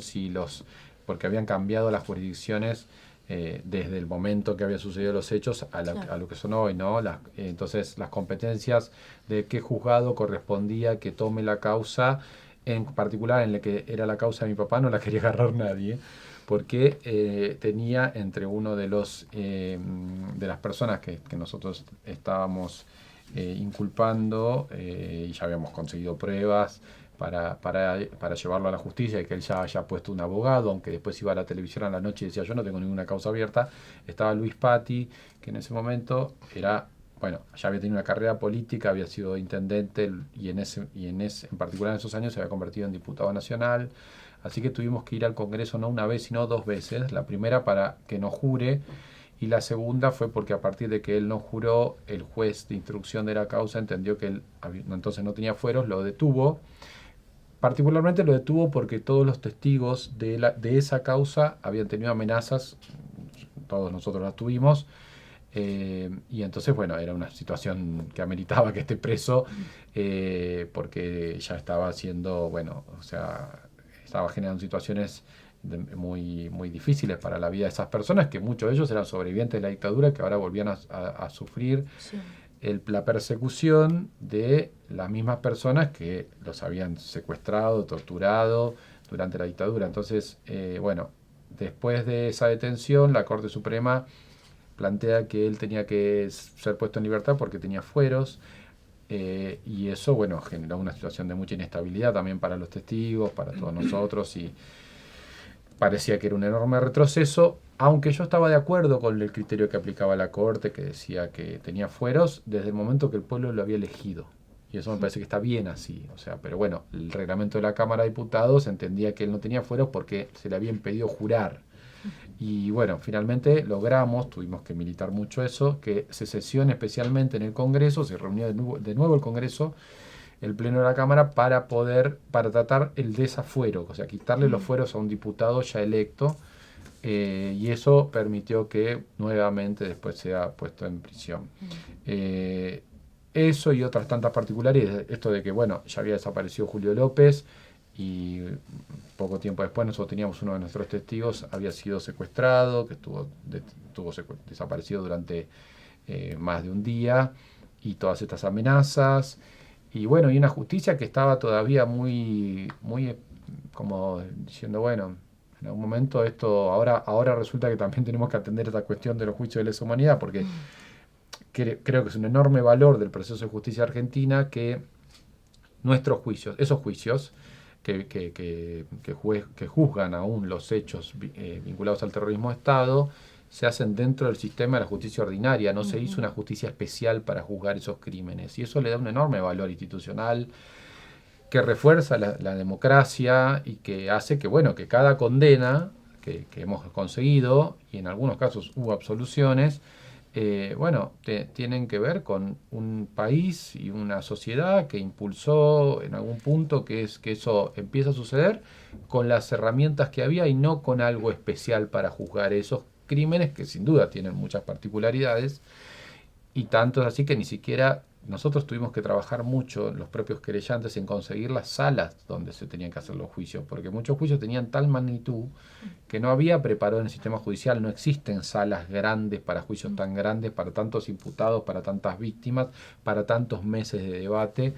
porque habían cambiado las jurisdicciones desde el momento que habían sucedido los hechos a lo que son hoy, ¿no? Entonces las competencias de qué juzgado correspondía que tome la causa, en particular en la que era la causa de mi papá, no la quería agarrar nadie, porque tenía entre uno de las personas que nosotros estábamos inculpando, y ya habíamos conseguido pruebas para llevarlo a la justicia, y que él ya haya puesto un abogado, aunque después iba a la televisión a la noche y decía yo no tengo ninguna causa abierta. Estaba Luis Patti, que en ese momento ya había tenido una carrera política, había sido intendente y en particular en esos años se había convertido en diputado nacional. Así que tuvimos que ir al Congreso no una vez, sino dos veces. La primera para que nos jure, y la segunda fue porque a partir de que él no juró, el juez de instrucción de la causa entendió que él entonces no tenía fueros, lo detuvo. Particularmente lo detuvo porque todos los testigos de esa causa habían tenido amenazas, todos nosotros las tuvimos, y entonces, bueno, era una situación que ameritaba que esté preso, porque ya estaba haciendo, estaba generando situaciones muy, muy difíciles para la vida de esas personas, que muchos de ellos eran sobrevivientes de la dictadura, que ahora volvían a sufrir la persecución de las mismas personas que los habían secuestrado, torturado durante la dictadura. Entonces, después de esa detención, la Corte Suprema plantea que él tenía que ser puesto en libertad porque tenía fueros. Y eso, generó una situación de mucha inestabilidad también para los testigos, para todos nosotros, y parecía que era un enorme retroceso, aunque yo estaba de acuerdo con el criterio que aplicaba la Corte, que decía que tenía fueros desde el momento que el pueblo lo había elegido. Y eso me parece que está bien así. Pero el reglamento de la Cámara de Diputados entendía que él no tenía fueros porque se le había impedido jurar. Y finalmente tuvimos que militar mucho eso, que se sesione especialmente en el Congreso, se reunió de nuevo el Congreso, el Pleno de la Cámara, para tratar el desafuero, o sea, quitarle los fueros a un diputado ya electo, y eso permitió que nuevamente después sea puesto en prisión. Eso y otras tantas particularidades, esto de que, ya había desaparecido Julio López, y poco tiempo después nosotros teníamos uno de nuestros testigos, había sido secuestrado, que estuvo desaparecido durante más de un día, y todas estas amenazas, y una justicia que estaba todavía muy, muy como diciendo, en algún momento esto, ahora resulta que también tenemos que atender esta cuestión de los juicios de lesa humanidad, porque creo que es un enorme valor del proceso de justicia argentina que nuestros juicios, esos juicios que juzgan aún los hechos vinculados al terrorismo de Estado, se hacen dentro del sistema de la justicia ordinaria, no se hizo una justicia especial para juzgar esos crímenes, y eso le da un enorme valor institucional que refuerza la democracia y que hace que, bueno, que cada condena que hemos conseguido, y en algunos casos hubo absoluciones, tienen que ver con un país y una sociedad que impulsó en algún punto que eso empieza a suceder con las herramientas que había y no con algo especial para juzgar esos crímenes que sin duda tienen muchas particularidades, y tanto es así que ni siquiera nosotros tuvimos que trabajar mucho, los propios querellantes, en conseguir las salas donde se tenían que hacer los juicios, porque muchos juicios tenían tal magnitud que no había preparado en el sistema judicial, no existen salas grandes para juicios tan grandes, para tantos imputados, para tantas víctimas, para tantos meses de debate.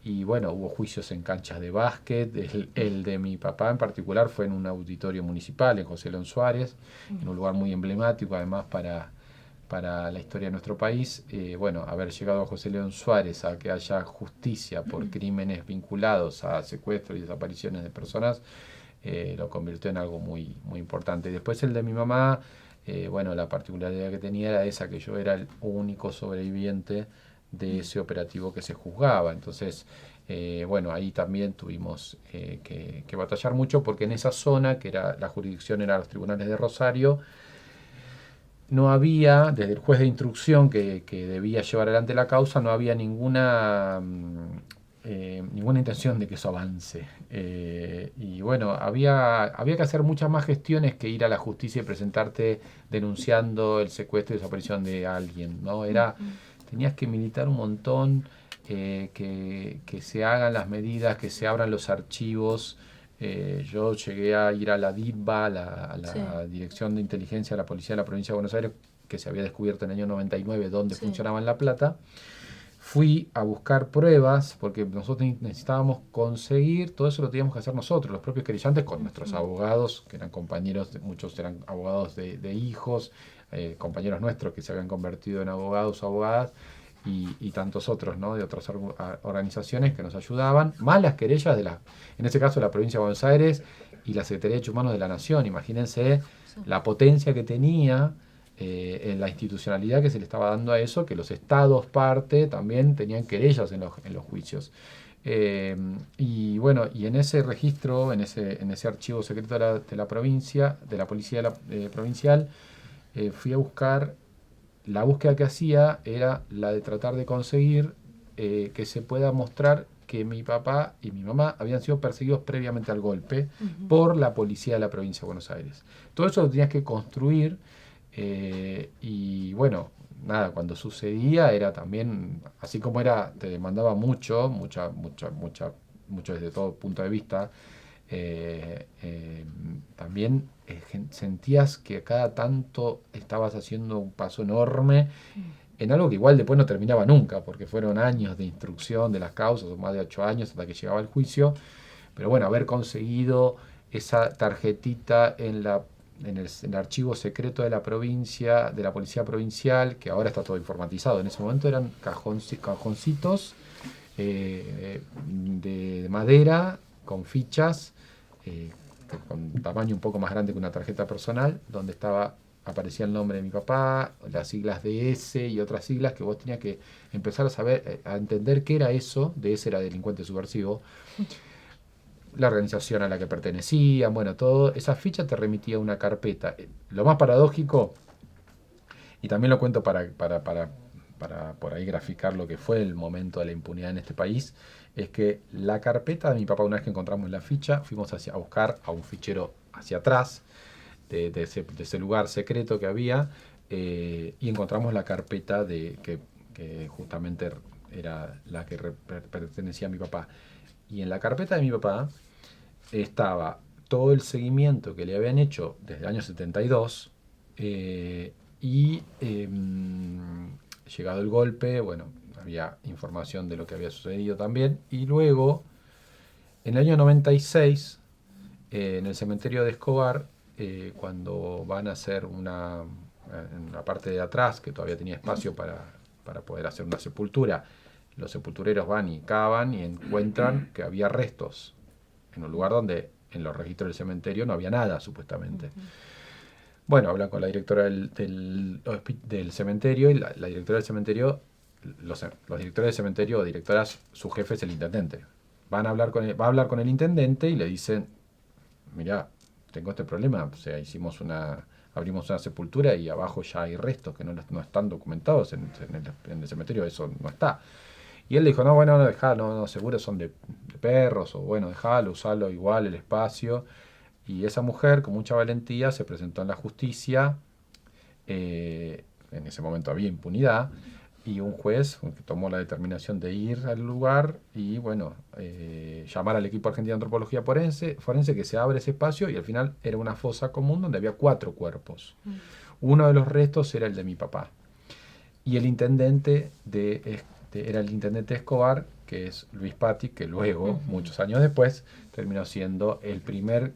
Y bueno, hubo juicios en canchas de básquet, el de mi papá en particular fue en un auditorio municipal, en José León Suárez, en un lugar muy emblemático además para la historia de nuestro país. Haber llegado a José León Suárez a que haya justicia por crímenes vinculados a secuestros y desapariciones de personas, lo convirtió en algo muy, muy importante. Y después el de mi mamá, la particularidad que tenía era esa, que yo era el único sobreviviente de ese operativo que se juzgaba. Entonces, ahí también tuvimos que batallar mucho, porque en esa zona, que era la jurisdicción, eran los tribunales de Rosario, no había, desde el juez de instrucción que debía llevar adelante la causa, no había ninguna intención de que eso avance. Había que hacer muchas más gestiones que ir a la justicia y presentarte denunciando el secuestro y desaparición de alguien, ¿no? Tenías que militar un montón, que se hagan las medidas, que se abran los archivos. Yo llegué a ir a la DITBA, a la Dirección de Inteligencia de la Policía de la Provincia de Buenos Aires, que se había descubierto en el año 99 donde funcionaba en La Plata. Fui a buscar pruebas, porque nosotros necesitábamos conseguir, todo eso lo teníamos que hacer nosotros, los propios querellantes, con nuestros abogados, que eran compañeros, muchos eran abogados de hijos, compañeros nuestros que se habían convertido en abogados o abogadas, y tantos otros, ¿no?, de otras organizaciones que nos ayudaban, más las querellas en ese caso, de la Provincia de Buenos Aires y la Secretaría de Derechos Humanos de la Nación. Imagínense la potencia que tenía, en la institucionalidad que se le estaba dando a eso, que los estados parte también tenían querellas en los juicios. Y en ese registro, en ese archivo secreto de la provincia, de la policía provincial, fui a buscar. La búsqueda que hacía era la de tratar de conseguir que se pueda mostrar que mi papá y mi mamá habían sido perseguidos previamente al golpe por la policía de la provincia de Buenos Aires. Todo eso lo tenías que construir, cuando sucedía era también, así como era, te demandaba mucho desde todo punto de vista, también sentías que cada tanto estabas haciendo un paso enorme en algo que igual después no terminaba nunca, porque fueron años de instrucción de las causas, o más de 8 años hasta que llegaba el juicio. Pero bueno, haber conseguido esa tarjetita en el archivo secreto de la provincia, de la policía provincial, que ahora está todo informatizado, en ese momento eran cajoncitos de madera con fichas, con tamaño un poco más grande que una tarjeta personal, donde aparecía el nombre de mi papá, las siglas de ese y otras siglas que vos tenías que empezar a saber, a entender qué era eso. De ese era delincuente subversivo, la organización a la que pertenecían, todo. Esa ficha te remitía a una carpeta. Lo más paradójico, y también lo cuento para por ahí graficar lo que fue el momento de la impunidad en este país, es que la carpeta de mi papá, una vez que encontramos la ficha, fuimos a buscar a un fichero hacia atrás de ese lugar secreto que había, y encontramos la carpeta que justamente era la que pertenecía a mi papá. Y en la carpeta de mi papá estaba todo el seguimiento que le habían hecho desde el año 72, llegado el golpe, había información de lo que había sucedido también. Y luego, en el año 96, en el cementerio de Escobar, cuando van a hacer en la parte de atrás, que todavía tenía espacio para poder hacer una sepultura, los sepultureros van y cavan y encuentran que había restos en un lugar donde en los registros del cementerio no había nada, supuestamente. Bueno, hablan con la directora del cementerio y la directora del cementerio, los directores del cementerio o directoras, su jefe es el intendente. Va a hablar con el intendente y le dicen, mirá, tengo este problema, o sea, abrimos una sepultura y abajo ya hay restos que no están documentados en el cementerio, eso no está. Y él dijo, no, bueno, no, dejalo, no, seguro son de perros, o bueno, dejalo, usalo igual el espacio. Y esa mujer, con mucha valentía, se presentó en la justicia. En ese momento había impunidad. Y un juez tomó la determinación de ir al lugar y, bueno, llamar al equipo argentino de antropología forense, que se abre ese espacio, y al final era una fosa común donde había 4 cuerpos. Uno de los restos era el de mi papá. Y el intendente era el intendente Escobar, que es Luis Patti, que luego, muchos años después, terminó siendo el primer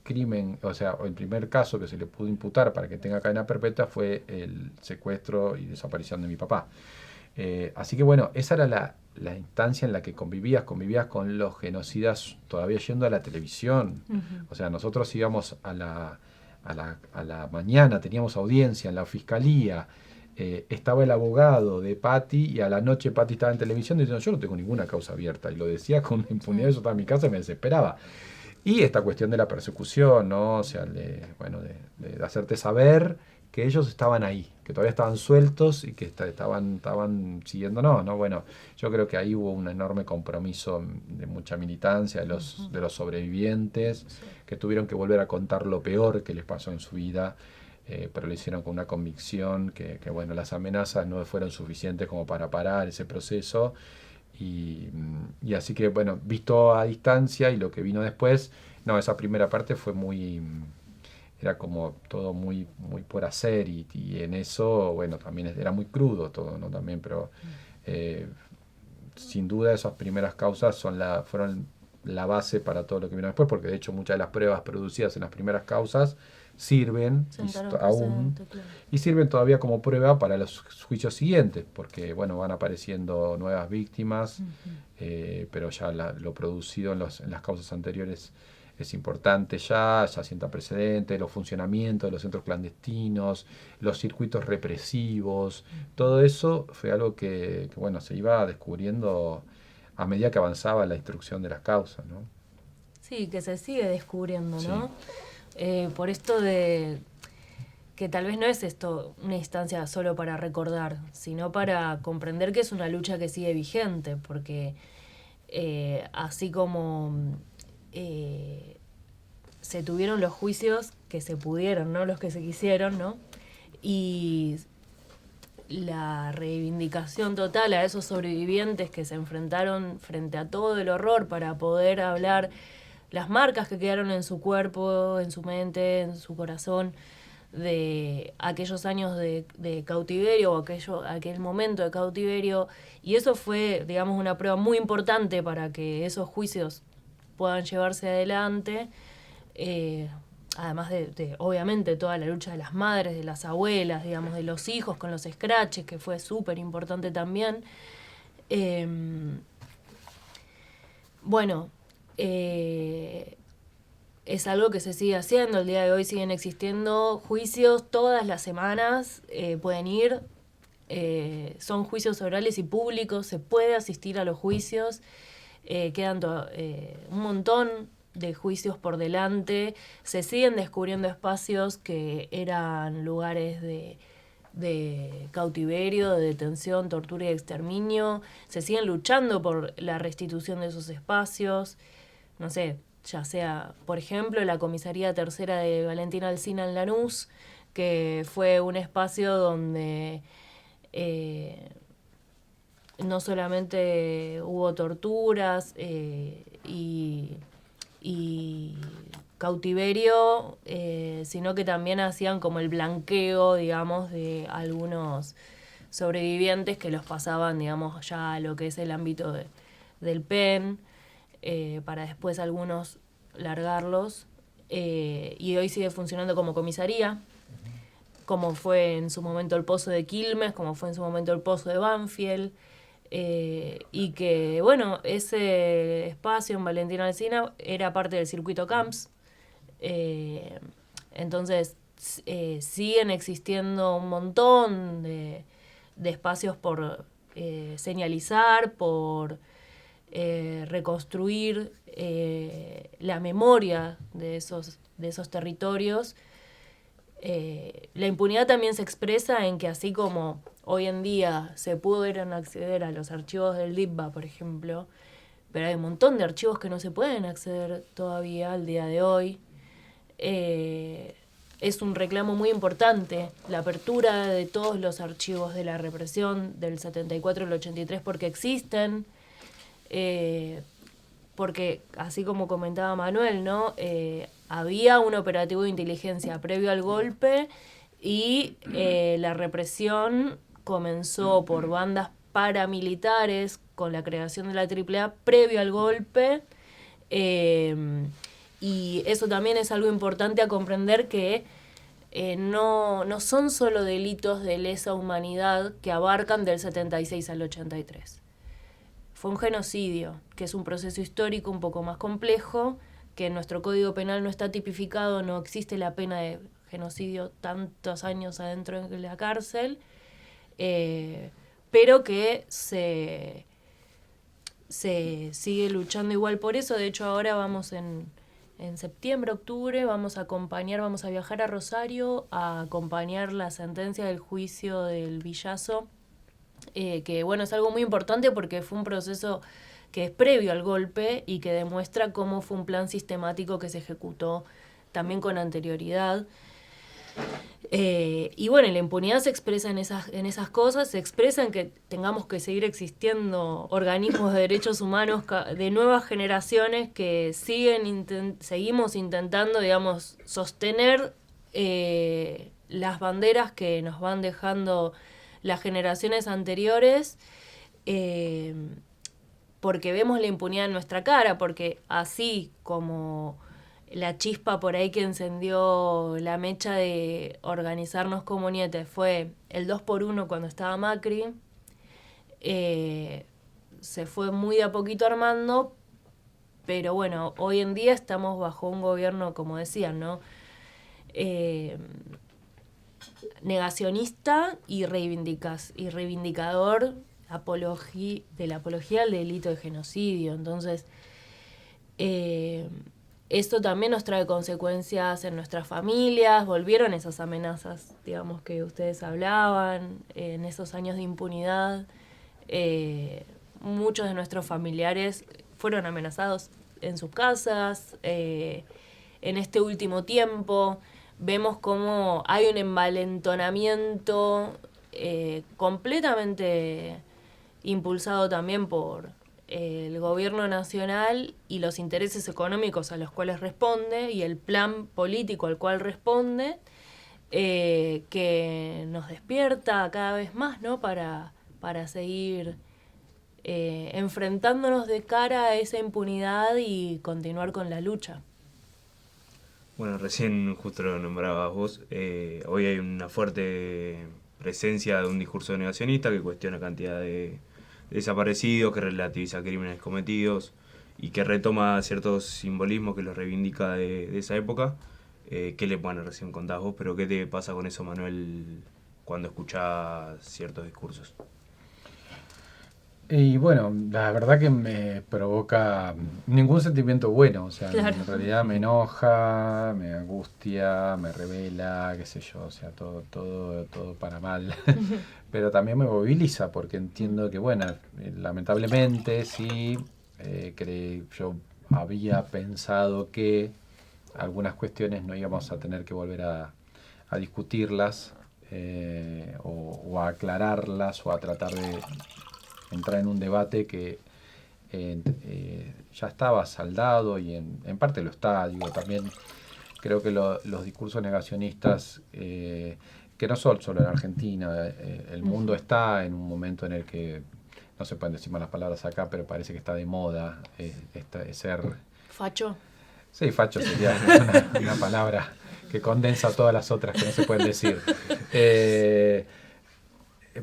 crimen, o sea, el primer caso que se le pudo imputar para que tenga cadena perpetua fue el secuestro y desaparición de mi papá. Así que bueno, esa era la instancia en la que convivías con los genocidas todavía yendo a la televisión. O sea, nosotros íbamos a la mañana, teníamos audiencia en la fiscalía, estaba el abogado de Patti y a la noche Patti estaba en televisión diciendo, yo no tengo ninguna causa abierta, y lo decía con impunidad. Yo estaba en mi casa y me desesperaba. Y esta cuestión de la persecución, ¿no? O sea, de hacerte saber que ellos estaban ahí, que todavía estaban sueltos y que estaban siguiéndonos, ¿no? Bueno, yo creo que ahí hubo un enorme compromiso de mucha militancia de los sobrevivientes, que tuvieron que volver a contar lo peor que les pasó en su vida, pero lo hicieron con una convicción que, bueno, las amenazas no fueron suficientes como para parar ese proceso. Y así que, bueno, visto a distancia y lo que vino después, no, esa primera parte fue era como todo muy, muy por hacer, y en eso, bueno, también era muy crudo todo, ¿no? También, pero sin duda esas primeras causas fueron la base para todo lo que vino después, porque de hecho muchas de las pruebas producidas en las primeras causas sirven aún, y sirven todavía como prueba para los juicios siguientes, porque bueno, van apareciendo nuevas víctimas, pero ya lo producido en las causas anteriores es importante, ya sienta precedentes, los funcionamientos de los centros clandestinos, los circuitos represivos, todo eso fue algo que bueno, se iba descubriendo a medida que avanzaba la instrucción de las causas, ¿no? Sí, que se sigue descubriendo, ¿no? Sí. Por esto de que tal vez no es esto una instancia solo para recordar, sino para comprender que es una lucha que sigue vigente, porque así como se tuvieron los juicios que se pudieron, ¿no? Los que se quisieron, ¿no? Y la reivindicación total a esos sobrevivientes que se enfrentaron frente a todo el horror para poder hablar las marcas que quedaron en su cuerpo, en su mente, en su corazón, de aquellos años de cautiverio o aquel momento de cautiverio. Y eso fue, digamos, una prueba muy importante para que esos juicios puedan llevarse adelante. Además de, obviamente, toda la lucha de las madres, de las abuelas, digamos, de los hijos con los scratches, que fue súper importante también. Bueno, es algo que se sigue haciendo. El día de hoy siguen existiendo juicios todas las semanas, pueden ir, son juicios orales y públicos, se puede asistir a los juicios, quedan un montón de juicios por delante, se siguen descubriendo espacios que eran lugares de cautiverio, de detención, tortura y exterminio, se siguen luchando por la restitución de esos espacios, no sé, ya sea, por ejemplo, la comisaría tercera de Valentina Alsina en Lanús, que fue un espacio donde no solamente hubo torturas y cautiverio, sino que también hacían como el blanqueo, digamos, de algunos sobrevivientes que los pasaban, digamos, ya a lo que es el ámbito del PEN, para después algunos largarlos, y hoy sigue funcionando como comisaría, como fue en su momento el Pozo de Quilmes, como fue en su momento el Pozo de Banfield, y que, bueno, ese espacio en Valentina Alsina era parte del circuito CAMPS, entonces siguen existiendo un montón de espacios por señalizar, por reconstruir la memoria de esos territorios. La impunidad también se expresa en que así como hoy en día se pudieron acceder a los archivos del DIPBA, por ejemplo, pero hay un montón de archivos que no se pueden acceder todavía al día de hoy. Es un reclamo muy importante la apertura de todos los archivos de la represión del 74 al 83 porque existen, porque así como comentaba Manuel, ¿no? Había un operativo de inteligencia previo al golpe y la represión comenzó por bandas paramilitares con la creación de la AAA previo al golpe. Y eso también es algo importante a comprender que no son solo delitos de lesa humanidad que abarcan del 76 al 83. Fue un genocidio, que es un proceso histórico un poco más complejo, que en nuestro Código Penal no está tipificado, no existe la pena de genocidio tantos años adentro de la cárcel, pero que se sigue luchando igual por eso. De hecho, ahora vamos en septiembre, octubre, vamos a viajar a Rosario a acompañar la sentencia del juicio del Villazo, que bueno, es algo muy importante porque fue un proceso que es previo al golpe y que demuestra cómo fue un plan sistemático que se ejecutó también con anterioridad. Y bueno, la impunidad se expresa en esas cosas, se expresa en que tengamos que seguir existiendo organismos de derechos humanos de nuevas generaciones que seguimos intentando, digamos, sostener las banderas que nos van dejando las generaciones anteriores, porque vemos la impunidad en nuestra cara, porque así como la chispa por ahí que encendió la mecha de organizarnos como nietes fue el 2x1 cuando estaba Macri, se fue muy de a poquito armando, pero bueno, hoy en día estamos bajo un gobierno, como decían, ¿no? Negacionista y reivindicador de la apología al delito de genocidio. Entonces, esto también nos trae consecuencias en nuestras familias. Volvieron esas amenazas, digamos, que ustedes hablaban, en esos años de impunidad. Muchos de nuestros familiares fueron amenazados en sus casas. En este último tiempo vemos cómo hay un envalentonamiento completamente impulsado también por el gobierno nacional y los intereses económicos a los cuales responde y el plan político al cual responde, que nos despierta cada vez más, ¿no? para seguir enfrentándonos de cara a esa impunidad y continuar con la lucha. Bueno, recién justo lo nombrabas vos, hoy hay una fuerte presencia de un discurso negacionista que cuestiona cantidad de desaparecidos, que relativiza crímenes cometidos y que retoma ciertos simbolismos que los reivindica de esa época. Recién contás vos, pero ¿qué te pasa con eso, Manuel, cuando escuchás ciertos discursos? Y bueno, la verdad que me provoca ningún sentimiento bueno, o sea, claro. En realidad me enoja, me angustia, me revela, qué sé yo, o sea, todo para mal. Pero también me moviliza porque entiendo que, bueno, lamentablemente sí, yo había pensado que algunas cuestiones no íbamos a tener que volver a discutirlas o a aclararlas o a tratar de entrar en un debate que ya estaba saldado y en parte lo está. Digo, también creo que los discursos negacionistas, que no son solo en Argentina, el mundo está en un momento en el que, no se pueden decir malas palabras acá, pero parece que está de moda ser... ¿Facho? Sí, facho sería una palabra que condensa todas las otras que no se pueden decir.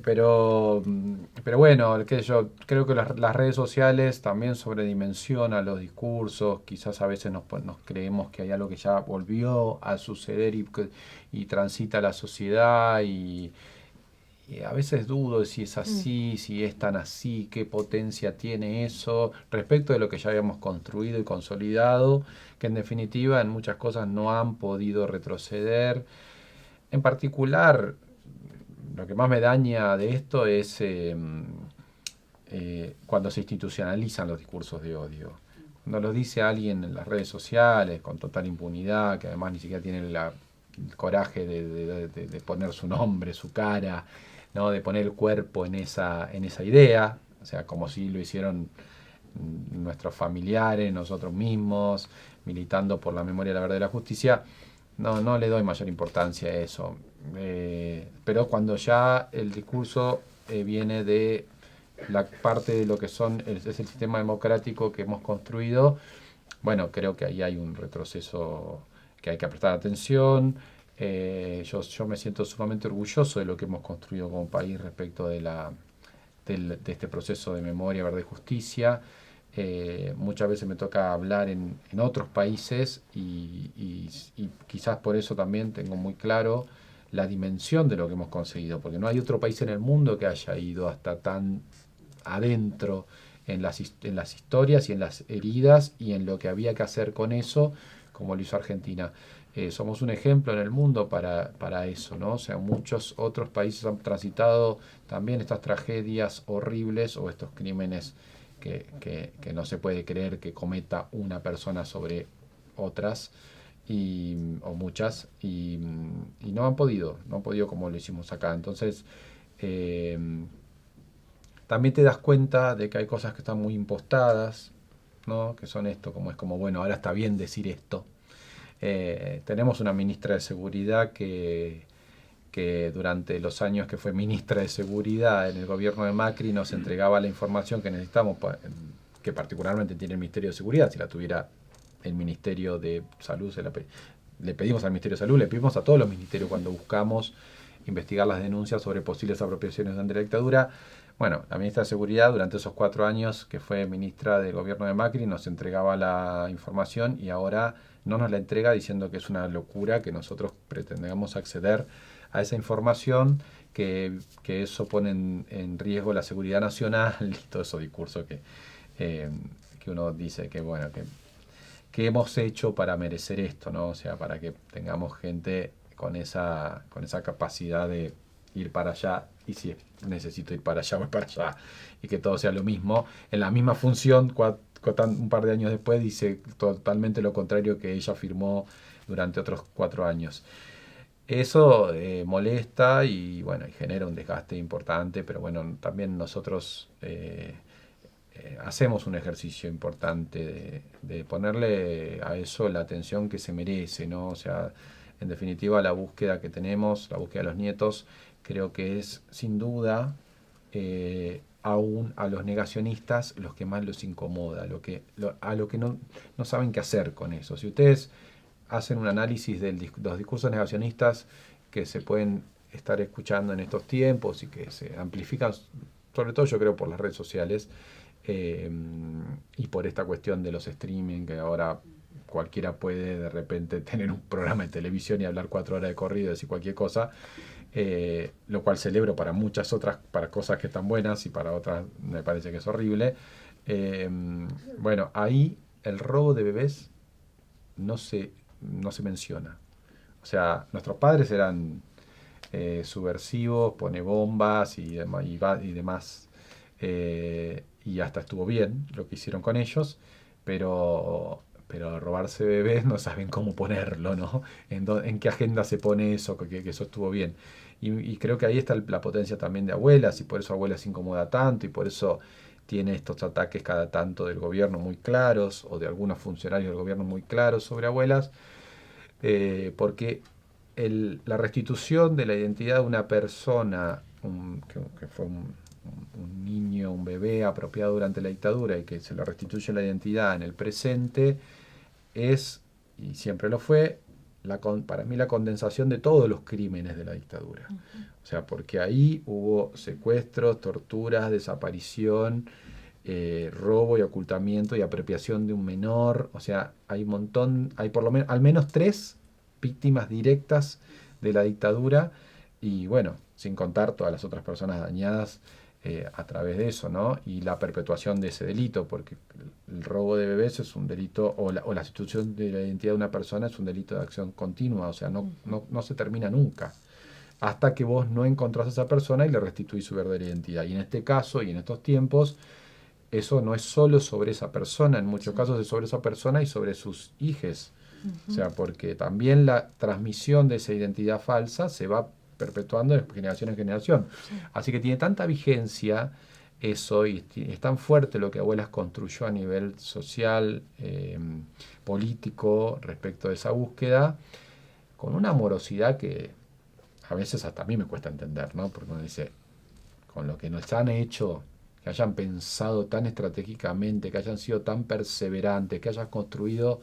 pero bueno, qué sé yo, creo que las redes sociales también sobredimensionan los discursos, quizás a veces nos creemos que hay algo que ya volvió a suceder y transita la sociedad y a veces dudo de si es así, si es tan así, qué potencia tiene eso respecto de lo que ya habíamos construido y consolidado, que en definitiva en muchas cosas no han podido retroceder. En particular, lo que más me daña de esto es cuando se institucionalizan los discursos de odio. Cuando los dice alguien en las redes sociales con total impunidad, que además ni siquiera tiene el coraje de poner su nombre, su cara, ¿no? De poner el cuerpo en esa idea, o sea, como si lo hicieron nuestros familiares, nosotros mismos, militando por la memoria, la verdad y la justicia. No le doy mayor importancia a eso. Pero cuando ya el discurso viene de la parte de lo que es el sistema democrático que hemos construido, bueno, creo que ahí hay un retroceso que hay que prestar atención. Yo me siento sumamente orgulloso de lo que hemos construido como país respecto de este proceso de memoria, verdad y justicia. Muchas veces me toca hablar en otros países y quizás por eso también tengo muy claro la dimensión de lo que hemos conseguido, porque no hay otro país en el mundo que haya ido hasta tan adentro en las historias y en las heridas y en lo que había que hacer con eso, como lo hizo Argentina. Somos un ejemplo en el mundo para eso, ¿no? O sea, muchos otros países han transitado también estas tragedias horribles o estos crímenes que no se puede creer que cometa una persona sobre otras o muchas y no han podido como lo hicimos acá. Entonces también te das cuenta de que hay cosas que están muy impostadas, ¿no? Que son esto, como bueno, ahora está bien decir esto. Tenemos una ministra de Seguridad que durante los años que fue ministra de Seguridad en el gobierno de Macri nos entregaba la información que necesitamos, que particularmente tiene el Ministerio de Seguridad. Si la tuviera el Ministerio de Salud, le pedimos al Ministerio de Salud, le pedimos a todos los ministerios cuando buscamos investigar las denuncias sobre posibles apropiaciones durante la dictadura. Bueno, la ministra de Seguridad durante esos 4 años que fue ministra del gobierno de Macri nos entregaba la información y ahora no nos la entrega diciendo que es una locura que nosotros pretendamos acceder a esa información, que eso pone en riesgo la seguridad nacional y todos esos discursos que uno dice que bueno, que hemos hecho para merecer esto, ¿no? O sea, para que tengamos gente con esa capacidad de ir para allá, y si necesito ir para allá, voy para allá, y que todo sea lo mismo, en la misma función, un par de años después dice totalmente lo contrario que ella afirmó durante otros 4 años. Eso molesta y bueno, y genera un desgaste importante, pero bueno, también nosotros hacemos un ejercicio importante de ponerle a eso la atención que se merece, ¿no? O sea, en definitiva la búsqueda que tenemos, la búsqueda de los nietos, creo que es sin duda aún a los negacionistas los que más los incomoda, a lo que no saben qué hacer con eso. Si ustedes hacen un análisis de los discursos negacionistas que se pueden estar escuchando en estos tiempos y que se amplifican, sobre todo yo creo por las redes sociales y por esta cuestión de los streaming, que ahora cualquiera puede de repente tener un programa de televisión y hablar 4 horas de corrido y decir cualquier cosa, lo cual celebro para muchas otras, para cosas que están buenas y para otras me parece que es horrible. Bueno, ahí el robo de bebés no se menciona. O sea, nuestros padres eran subversivos, pone bombas y demás. Y hasta estuvo bien lo que hicieron con ellos, pero robarse bebés no saben cómo ponerlo, ¿no? ¿En qué agenda se pone eso? Que eso estuvo bien. Y creo que ahí está la potencia también de Abuelas, y por eso Abuelas se incomoda tanto, y por eso tiene estos ataques cada tanto del gobierno muy claros, o de algunos funcionarios del gobierno muy claros sobre Abuelas, porque la restitución de la identidad de una persona, que fue un niño, un bebé apropiado durante la dictadura, y que se le restituye la identidad en el presente, es, y siempre lo fue, para mí la condensación de todos los crímenes de la dictadura. O sea, porque ahí hubo secuestros, torturas, desaparición, robo y ocultamiento y apropiación de un menor. O sea, hay por lo menos, al menos 3 víctimas directas de la dictadura y bueno, sin contar todas las otras personas dañadas a través de eso, ¿no? Y la perpetuación de ese delito, porque el robo de bebés es un delito, o la sustitución de la identidad de una persona es un delito de acción continua, o sea, no se termina nunca, hasta que vos no encontrás a esa persona y le restituís su verdadera identidad. Y en este caso, y en estos tiempos, eso no es solo sobre esa persona, en muchos casos es sobre esa persona y sobre sus hijes. O sea, porque también la transmisión de esa identidad falsa se va perpetuando de generación en generación. Así que tiene tanta vigencia eso y es tan fuerte lo que Abuelas construyó a nivel social, político, respecto de esa búsqueda, con una amorosidad que a veces hasta a mí me cuesta entender, ¿no? Porque uno dice, con lo que nos han hecho, que hayan pensado tan estratégicamente, que hayan sido tan perseverantes, que hayan construido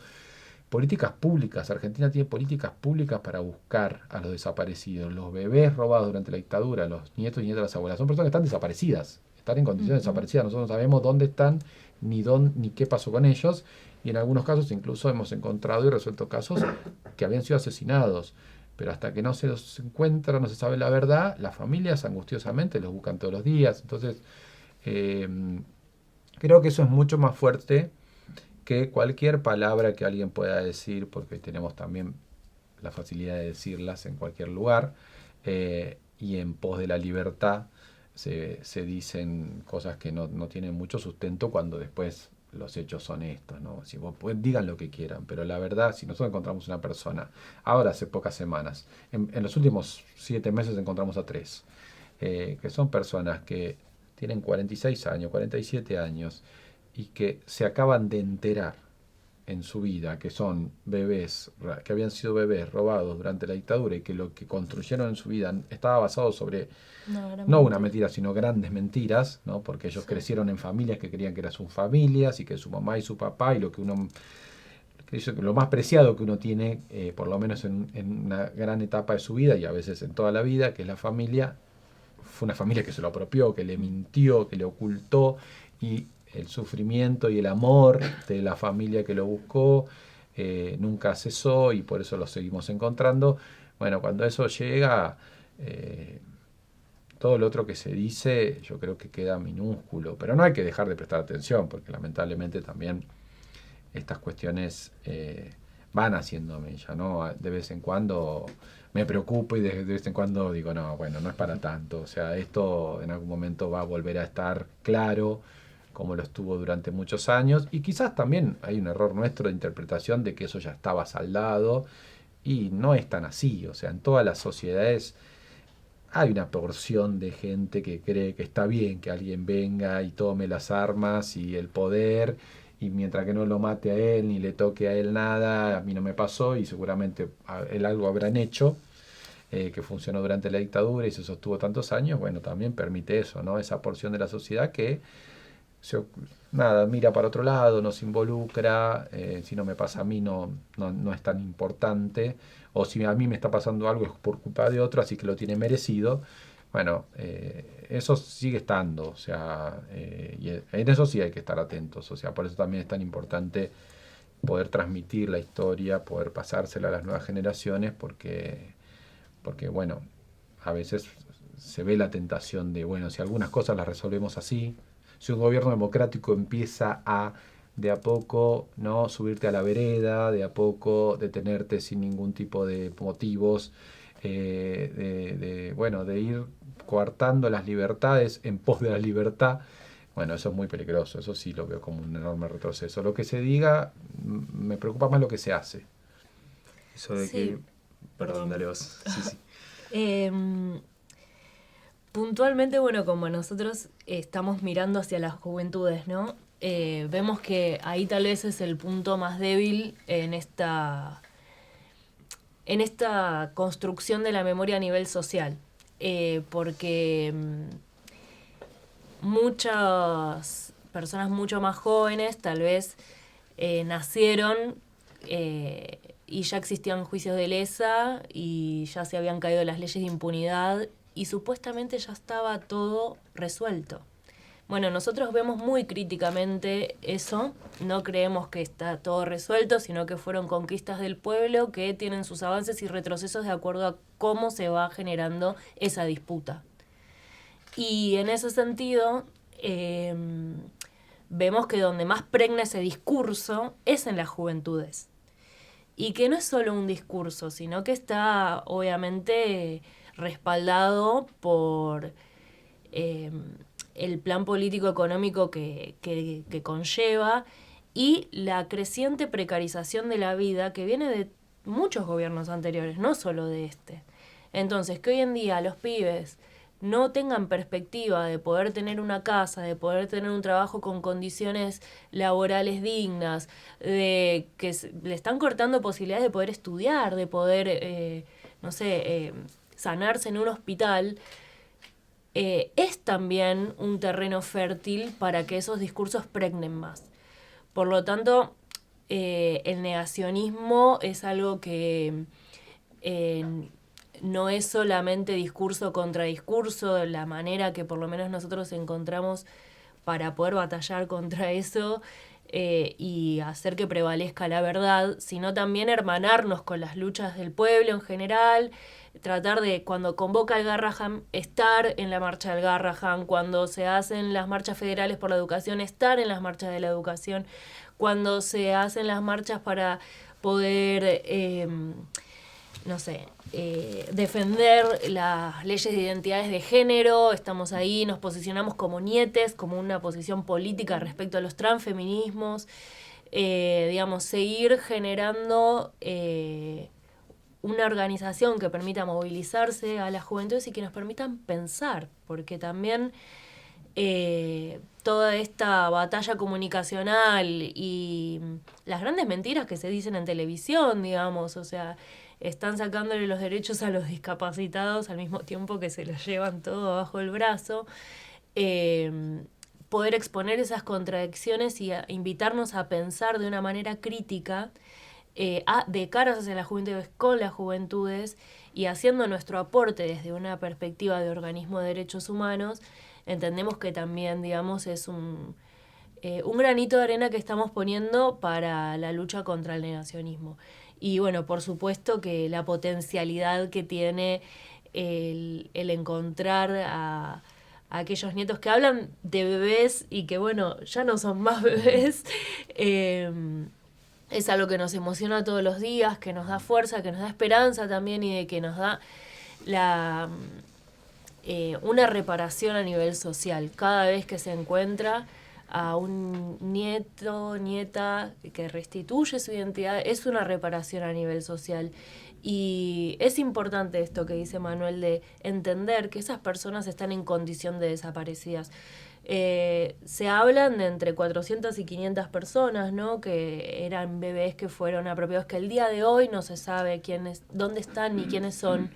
políticas públicas. Argentina tiene políticas públicas para buscar a los desaparecidos. Los bebés robados durante la dictadura, los nietos y nietas de las abuelas, son personas que están desaparecidas, están en condiciones desaparecidas. Nosotros no sabemos dónde están, ni qué pasó con ellos, y en algunos casos incluso hemos encontrado y resuelto casos que habían sido asesinados. Pero hasta que no se los encuentra, no se sabe la verdad, las familias angustiosamente los buscan todos los días. Entonces, creo que eso es mucho más fuerte que cualquier palabra que alguien pueda decir, porque tenemos también la facilidad de decirlas en cualquier lugar, y en pos de la libertad se dicen cosas que no tienen mucho sustento cuando después los hechos son estos, ¿no? Si vos digan lo que quieran, pero la verdad, si nosotros encontramos una persona, ahora hace pocas semanas, en los últimos 7 meses encontramos a 3, que son personas que tienen 46 años, 47 años, y que se acaban de enterar en su vida que son bebés, que habían sido bebés robados durante la dictadura y que lo que construyeron en su vida estaba basado sobre no una mentira, sino grandes mentiras, ¿no? Porque ellos crecieron en familias que creían que eran sus familias y que su mamá y su papá y lo más preciado que uno tiene, por lo menos en una gran etapa de su vida y a veces en toda la vida, que es la familia, fue una familia que se lo apropió, que le mintió, que le ocultó, y el sufrimiento y el amor de la familia que lo buscó nunca cesó y por eso lo seguimos encontrando. Bueno, cuando eso llega, todo lo otro que se dice yo creo que queda minúsculo, pero no hay que dejar de prestar atención porque lamentablemente también estas cuestiones van haciéndome ya, ¿no? De vez en cuando me preocupo y de vez en cuando digo, no, bueno, no es para tanto, o sea, esto en algún momento va a volver a estar claro como lo estuvo durante muchos años, y quizás también hay un error nuestro de interpretación de que eso ya estaba saldado, y no es tan así. O sea, en todas las sociedades hay una porción de gente que cree que está bien que alguien venga y tome las armas y el poder, y mientras que no lo mate a él ni le toque a él nada, a mí no me pasó, y seguramente él algo habrán hecho, que funcionó durante la dictadura y se sostuvo tantos años. Bueno, también permite eso, ¿no? Esa porción de la sociedad que mira para otro lado, no se involucra, si no me pasa a mí no es tan importante, o si a mí me está pasando algo es por culpa de otro, así que lo tiene merecido. Bueno, eso sigue estando, o sea, y en eso sí hay que estar atentos, o sea, por eso también es tan importante poder transmitir la historia, poder pasársela a las nuevas generaciones, porque bueno, a veces se ve la tentación de, bueno, si algunas cosas las resolvemos así, si un gobierno democrático empieza a, de a poco, ¿no?, subirte a la vereda, de a poco detenerte sin ningún tipo de motivos, de ir coartando las libertades en pos de la libertad, bueno, eso es muy peligroso, eso sí lo veo como un enorme retroceso. Lo que se diga, me preocupa más lo que se hace. Eso de que... Perdón, dale vos. Sí. Puntualmente, bueno, como nosotros estamos mirando hacia las juventudes, ¿no? Vemos que ahí tal vez es el punto más débil en esta construcción de la memoria a nivel social. Porque muchas personas mucho más jóvenes tal vez nacieron y ya existían juicios de lesa y ya se habían caído las leyes de impunidad y supuestamente ya estaba todo resuelto. Bueno, nosotros vemos muy críticamente eso, no creemos que está todo resuelto, sino que fueron conquistas del pueblo que tienen sus avances y retrocesos de acuerdo a cómo se va generando esa disputa. Y en ese sentido, vemos que donde más pregna ese discurso es en las juventudes. Y que no es solo un discurso, sino que está obviamente respaldado por el plan político-económico que conlleva y la creciente precarización de la vida que viene de muchos gobiernos anteriores, no solo de este. Entonces, que hoy en día los pibes no tengan perspectiva de poder tener una casa, de poder tener un trabajo con condiciones laborales dignas, de que le están cortando posibilidades de poder estudiar, de poder, sanarse en un hospital, es también un terreno fértil para que esos discursos pregnen más. Por lo tanto, el negacionismo es algo que no es solamente discurso contra discurso, la manera que por lo menos nosotros encontramos para poder batallar contra eso y hacer que prevalezca la verdad, sino también hermanarnos con las luchas del pueblo en general, tratar de, cuando convoca el Garrahan, estar en la marcha del Garrahan, cuando se hacen las marchas federales por la educación, estar en las marchas de la educación, cuando se hacen las marchas para poder, defender las leyes de identidades de género, estamos ahí, nos posicionamos como nietes, como una posición política respecto a los transfeminismos, seguir generando una organización que permita movilizarse a las juventudes y que nos permitan pensar, porque también toda esta batalla comunicacional y las grandes mentiras que se dicen en televisión, digamos, o sea, están sacándole los derechos a los discapacitados al mismo tiempo que se los llevan todo bajo el brazo. Poder exponer esas contradicciones y invitarnos a pensar de una manera crítica de caras hacia las juventudes, con las juventudes y haciendo nuestro aporte desde una perspectiva de organismo de derechos humanos, entendemos que también, digamos, es un granito de arena que estamos poniendo para la lucha contra el negacionismo. Y bueno, por supuesto que la potencialidad que tiene el encontrar a aquellos nietos que hablan de bebés y que, bueno, ya no son más bebés, es algo que nos emociona todos los días, que nos da fuerza, que nos da esperanza también y de que nos da una reparación a nivel social. Cada vez que se encuentra a un nieto, nieta que restituye su identidad, es una reparación a nivel social. Y es importante esto que dice Manuel de entender que esas personas están en condición de desaparecidas. Se hablan de entre 400 y 500 personas, ¿no?, que eran bebés que fueron apropiados, que el día de hoy no se sabe quiénes, dónde están ni quiénes son.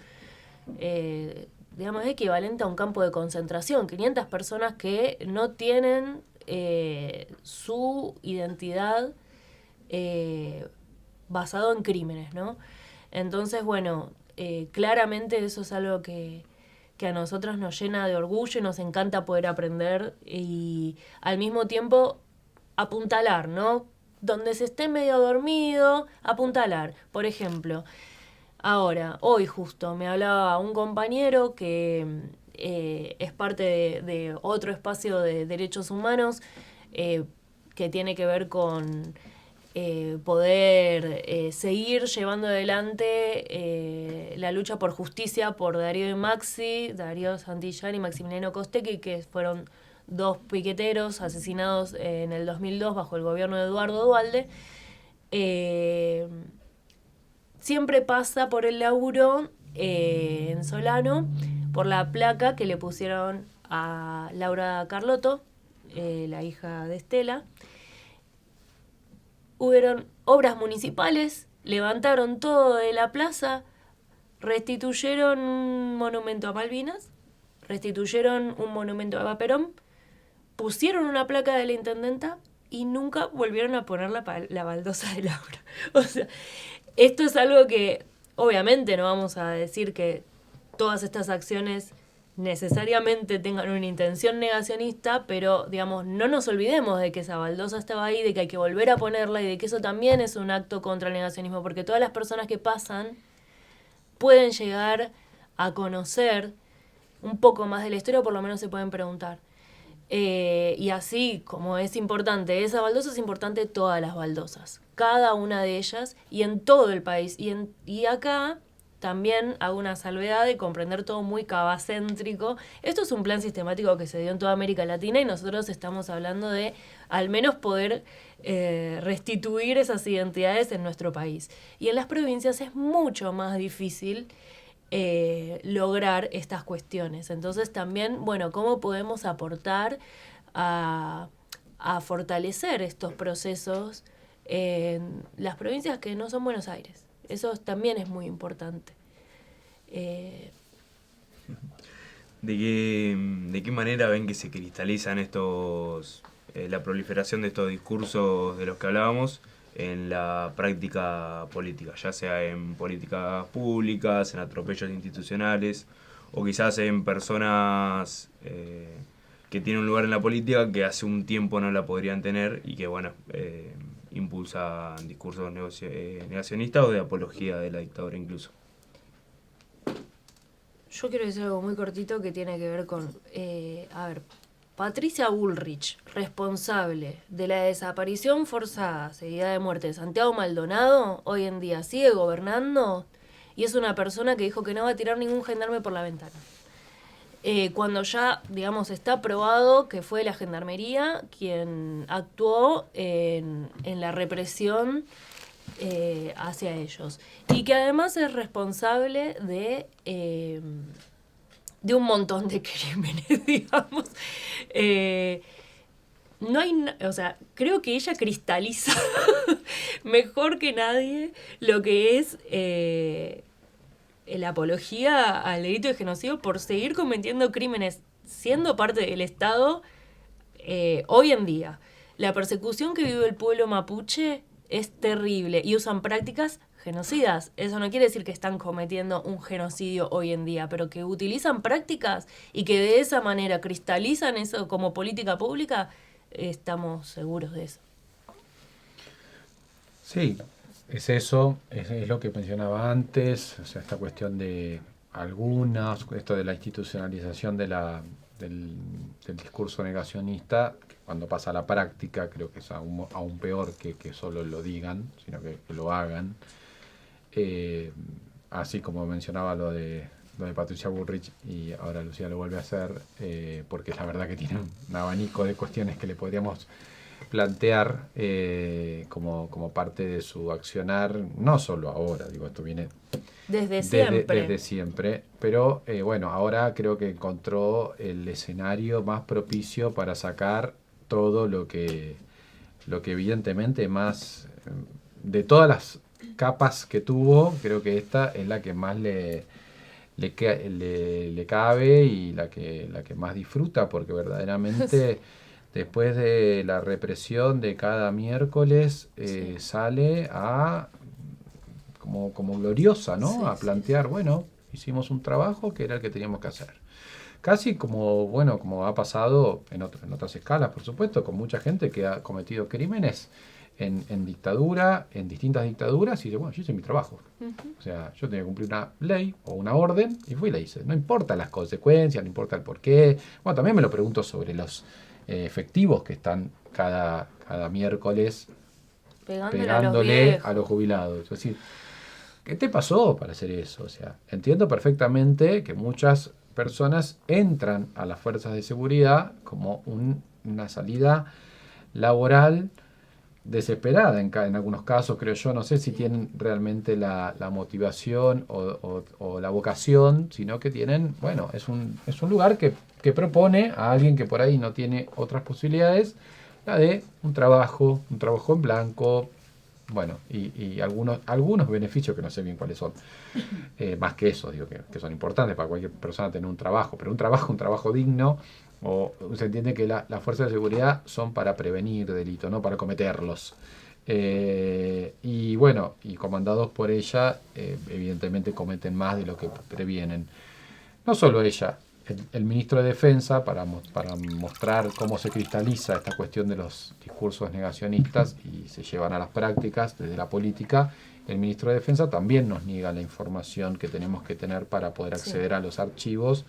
Es equivalente a un campo de concentración. 500 personas que no tienen su identidad basado en crímenes, ¿no? Entonces, bueno, claramente eso es algo que a nosotros nos llena de orgullo y nos encanta poder aprender y al mismo tiempo apuntalar, ¿no? Donde se esté medio dormido, apuntalar. Por ejemplo, hoy justo, me hablaba un compañero que es parte de otro espacio de derechos humanos que tiene que ver con poder seguir llevando adelante la lucha por justicia por Darío y Maxi, Darío Santillán y Maximiliano Costecchi, que fueron dos piqueteros asesinados en el 2002 bajo el gobierno de Eduardo Duhalde. Siempre pasa por el laburo en Solano, por la placa que le pusieron a Laura Carlotto, la hija de Estela. Hubieron obras municipales, levantaron todo de la plaza, restituyeron un monumento a Malvinas, restituyeron un monumento a Eva Perón, pusieron una placa de la intendenta y nunca volvieron a poner la baldosa de Laura. O sea, esto es algo que obviamente no vamos a decir que todas estas acciones necesariamente tengan una intención negacionista, pero digamos, no nos olvidemos de que esa baldosa estaba ahí, de que hay que volver a ponerla y de que eso también es un acto contra el negacionismo, porque todas las personas que pasan pueden llegar a conocer un poco más de la historia, o por lo menos se pueden preguntar. Y así como es importante esa baldosa, es importante todas las baldosas, cada una de ellas y en todo el país. Y acá también hago una salvedad de comprender todo muy cabacéntrico. Esto es un plan sistemático que se dio en toda América Latina y nosotros estamos hablando de al menos poder restituir esas identidades en nuestro país. Y en las provincias es mucho más difícil lograr estas cuestiones. Entonces también, bueno, ¿cómo podemos aportar a fortalecer estos procesos en las provincias que no son Buenos Aires? Eso también es muy importante. ¿De qué manera ven que se cristalizan la proliferación de estos discursos de los que hablábamos en la práctica política, ya sea en políticas públicas, en atropellos institucionales, o quizás en personas que tienen un lugar en la política que hace un tiempo no la podrían tener y que, bueno, impulsan discursos negacionistas o de apología de la dictadura incluso? Yo quiero decir algo muy cortito que tiene que ver con, Patricia Bullrich, responsable de la desaparición forzada seguida de muerte de Santiago Maldonado, hoy en día sigue gobernando y es una persona que dijo que no va a tirar ningún gendarme por la ventana. Cuando ya, digamos, está probado que fue la gendarmería quien actuó en la represión hacia ellos. Y que además es responsable de un montón de crímenes, digamos. No hay, o sea, creo que ella cristaliza mejor que nadie lo que es la apología al delito de genocidio por seguir cometiendo crímenes siendo parte del Estado hoy en día. La persecución que vive el pueblo mapuche es terrible y usan prácticas genocidas. Eso no quiere decir que están cometiendo un genocidio hoy en día, pero que utilizan prácticas y que de esa manera cristalizan eso como política pública, estamos seguros de eso. Sí, es eso, es lo que mencionaba antes, o sea, esta cuestión de algunas, esto de la institucionalización del discurso negacionista, que cuando pasa a la práctica creo que es aún peor que solo lo digan, sino que lo hagan. Así como mencionaba lo de Patricia Bullrich y ahora Lucía lo vuelve a hacer, porque la verdad que tiene un abanico de cuestiones que le podríamos plantear como parte de su accionar, no solo ahora, digo, esto viene desde siempre, pero bueno, ahora creo que encontró el escenario más propicio para sacar todo lo que evidentemente más, de todas las capas que tuvo, creo que esta es la que más le cabe y la que más disfruta, porque verdaderamente después de la represión de cada miércoles sale a como gloriosa, ¿no? Sí, a plantear, bueno, hicimos un trabajo que era el que teníamos que hacer. Casi como ha pasado en otras escalas, por supuesto, con mucha gente que ha cometido crímenes en dictadura, en distintas dictaduras, y dice, bueno, yo hice mi trabajo. Uh-huh. O sea, yo tenía que cumplir una ley o una orden, y fui y la hice. No importa las consecuencias, no importa el porqué. Bueno, también me lo pregunto sobre los efectivos que están cada miércoles pegándole a los jubilados. Es decir, ¿qué te pasó para hacer eso? O sea, entiendo perfectamente que muchas personas entran a las fuerzas de seguridad como una salida laboral desesperada en algunos casos, creo yo. No sé si tienen realmente la motivación o la vocación, sino que tienen, bueno, es un lugar que propone a alguien que por ahí no tiene otras posibilidades, la de un trabajo en blanco, bueno, y algunos beneficios que no sé bien cuáles son, más que eso, digo, que son importantes para cualquier persona tener un trabajo, pero un trabajo digno, o se entiende que las fuerzas de seguridad son para prevenir delitos, no para cometerlos. Y bueno, y comandados por ella, evidentemente cometen más de lo que previenen. No solo ella, el ministro de Defensa, para mostrar cómo se cristaliza esta cuestión de los discursos negacionistas y se llevan a las prácticas desde la política, el ministro de Defensa también nos niega la información que tenemos que tener para poder acceder a los archivos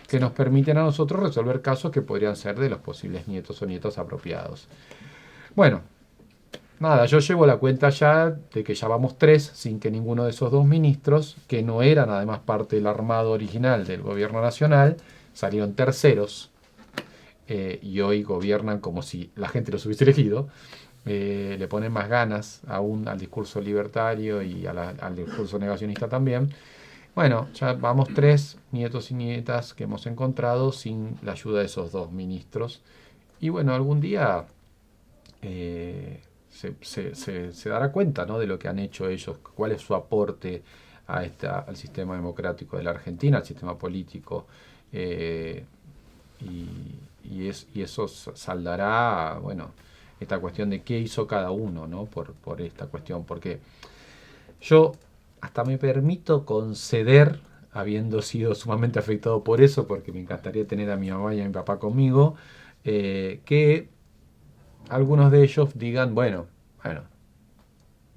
que nos permiten a nosotros resolver casos que podrían ser de los posibles nietos o nietas apropiados. Bueno, nada, yo llevo la cuenta ya de que ya vamos 3 sin que ninguno de esos 2 ministros, que no eran además parte del armado original del gobierno nacional, salieron terceros y hoy gobiernan como si la gente los hubiese elegido. Le ponen más ganas aún al discurso libertario y al discurso negacionista también. Bueno, ya vamos 3 nietos y nietas que hemos encontrado sin la ayuda de esos 2 ministros. Y bueno, algún día se dará cuenta, ¿no?, de lo que han hecho ellos, cuál es su aporte al sistema democrático de la Argentina, al sistema político. Y eso saldará, bueno, esta cuestión de qué hizo cada uno, ¿no?, por esta cuestión. Porque yo hasta me permito conceder, habiendo sido sumamente afectado por eso, porque me encantaría tener a mi mamá y a mi papá conmigo, que algunos de ellos digan, bueno,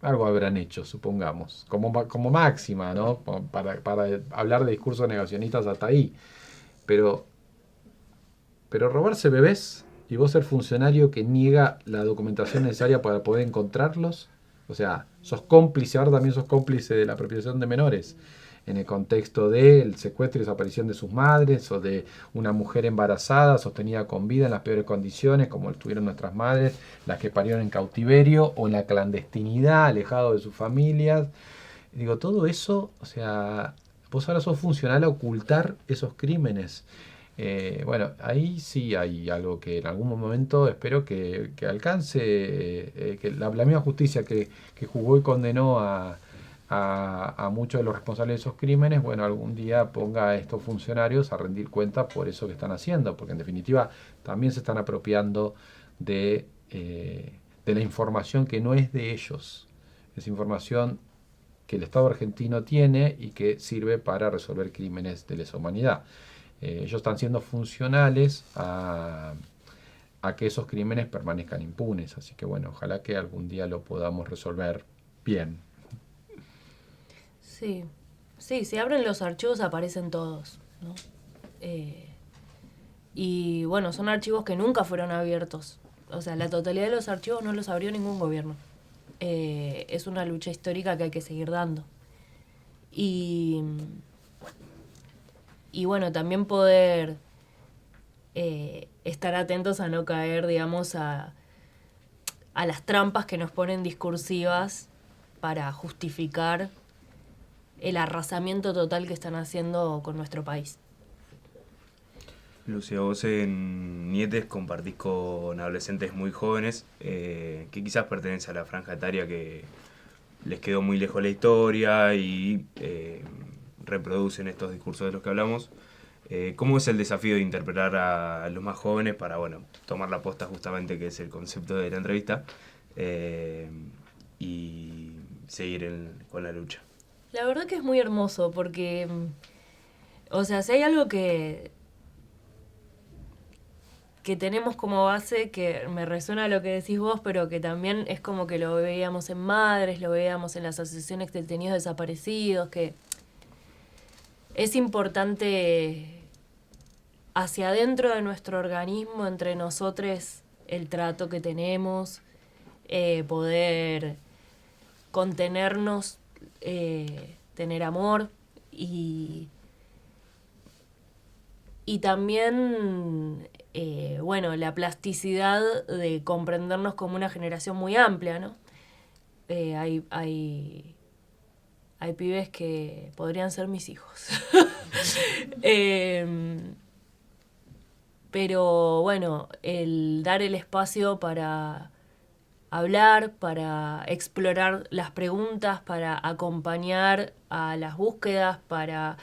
algo habrán hecho, supongamos, como máxima, ¿no?, para hablar de discursos negacionistas hasta ahí. Pero robarse bebés y vos ser funcionario que niega la documentación necesaria para poder encontrarlos, o sea, sos cómplice, ahora también sos cómplice de la apropiación de menores, en el contexto del secuestro y desaparición de sus madres, o de una mujer embarazada sostenida con vida en las peores condiciones, como estuvieron nuestras madres, las que parieron en cautiverio o en la clandestinidad, alejados de sus familias. Digo, todo eso, o sea, vos ahora sos funcional a ocultar esos crímenes. Bueno, ahí sí hay algo que en algún momento espero que alcance, que la misma justicia que juzgó y condenó a muchos de los responsables de esos crímenes, bueno, algún día ponga a estos funcionarios a rendir cuentas por eso que están haciendo, porque en definitiva también se están apropiando de la información que no es de ellos, es información que el Estado argentino tiene y que sirve para resolver crímenes de lesa humanidad. Ellos están siendo funcionales a que esos crímenes permanezcan impunes, así que bueno, ojalá que algún día lo podamos resolver bien. Sí, si abren los archivos aparecen todos, ¿no? Y bueno, son archivos que nunca fueron abiertos. O sea, la totalidad de los archivos no los abrió ningún gobierno. Es una lucha histórica que hay que seguir dando. Y bueno, también poder estar atentos a no caer, digamos, a las trampas que nos ponen discursivas para justificar el arrasamiento total que están haciendo con nuestro país. Lucia, vos en Nietes compartís con adolescentes muy jóvenes que quizás pertenecen a la franja etaria que les quedó muy lejos la historia y reproducen estos discursos de los que hablamos. ¿Cómo es el desafío de interpretar a los más jóvenes para, bueno, tomar la posta justamente, que es el concepto de la entrevista, y seguir con la lucha? La verdad que es muy hermoso porque, o sea, si hay algo que tenemos como base, que me resuena lo que decís vos, pero que también es como que lo veíamos en Madres, lo veíamos en las asociaciones de detenidos desaparecidos, que es importante hacia adentro de nuestro organismo, entre nosotros, el trato que tenemos, poder contenernos, tener amor y también, bueno, la plasticidad de comprendernos como una generación muy amplia, ¿no? Hay pibes que podrían ser mis hijos. Pero bueno, el dar el espacio para hablar, para explorar las preguntas, para acompañar a las búsquedas, para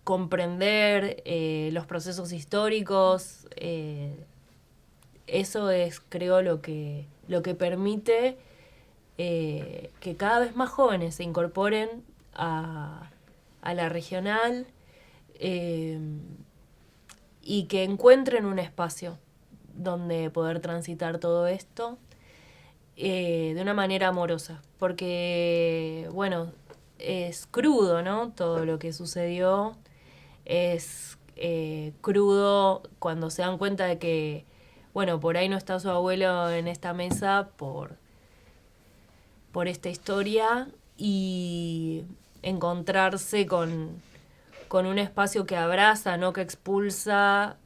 comprender los procesos históricos. Eso es, creo, lo que permite que cada vez más jóvenes se incorporen a la regional y que encuentren un espacio donde poder transitar todo esto de una manera amorosa. Porque, bueno, es crudo, ¿no? Todo lo que sucedió es crudo cuando se dan cuenta de que, bueno, por ahí no está su abuelo en esta mesa por esta historia, y encontrarse con un espacio que abraza, no que expulsa.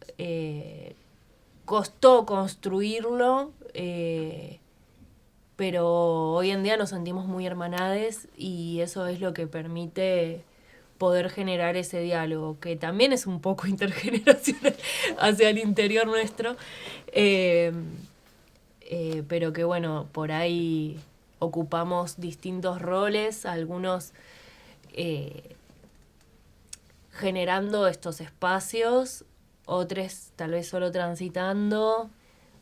Costó construirlo, pero hoy en día nos sentimos muy hermanades y eso es lo que permite poder generar ese diálogo, que también es un poco intergeneracional hacia el interior nuestro, pero que bueno, por ahí ocupamos distintos roles, algunos generando estos espacios, otros tal vez solo transitando,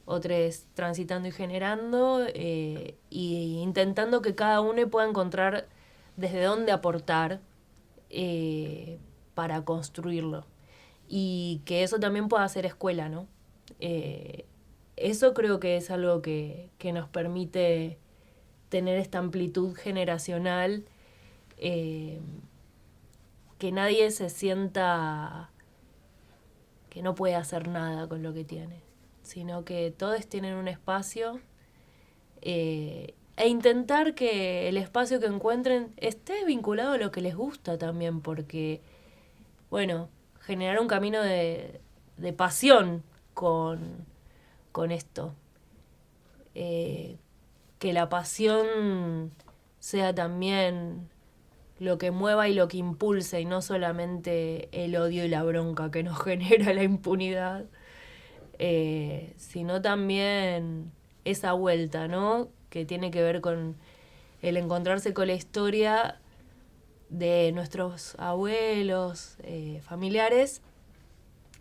otros transitando y generando, y intentando que cada uno pueda encontrar desde dónde aportar para construirlo. Y que eso también pueda ser escuela, ¿no? Eso creo que es algo que nos permite tener esta amplitud generacional, que nadie se sienta que no puede hacer nada con lo que tiene, sino que todos tienen un espacio, e intentar que el espacio que encuentren esté vinculado a lo que les gusta también, porque, bueno, generar un camino de pasión con esto. Que la pasión sea también lo que mueva y lo que impulse, y no solamente el odio y la bronca que nos genera la impunidad, sino también esa vuelta, ¿no? Que tiene que ver con el encontrarse con la historia de nuestros abuelos, familiares,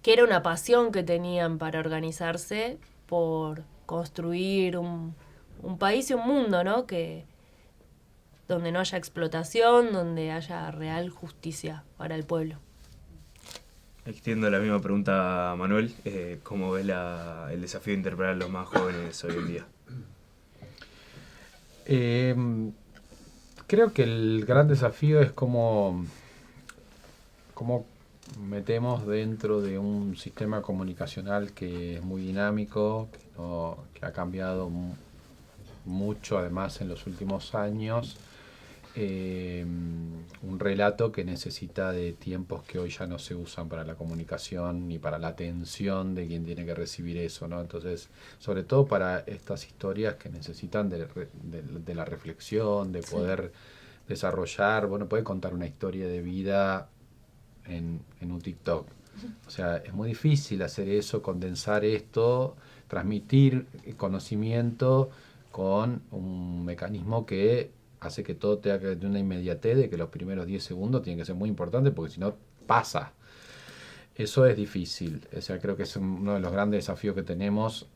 que era una pasión que tenían para organizarse, por construir un país y un mundo, ¿no? Donde no haya explotación, donde haya real justicia para el pueblo. Extiendo la misma pregunta a Manuel. ¿Cómo ves el desafío de interpretar a los más jóvenes hoy en día? Creo que el gran desafío es cómo metemos dentro de un sistema comunicacional que es muy dinámico, que ha cambiado mucho además en los últimos años, un relato que necesita de tiempos que hoy ya no se usan para la comunicación ni para la atención de quien tiene que recibir eso, ¿no? Entonces, sobre todo para estas historias que necesitan de la reflexión, de poder desarrollar, bueno, puede contar una historia de vida en un TikTok. O sea, es muy difícil hacer eso, condensar esto, transmitir conocimiento con un mecanismo que hace que todo tenga que tener una inmediatez, de que los primeros 10 segundos tienen que ser muy importantes, porque si no, pasa. Eso es difícil. O sea, creo que es uno de los grandes desafíos que tenemos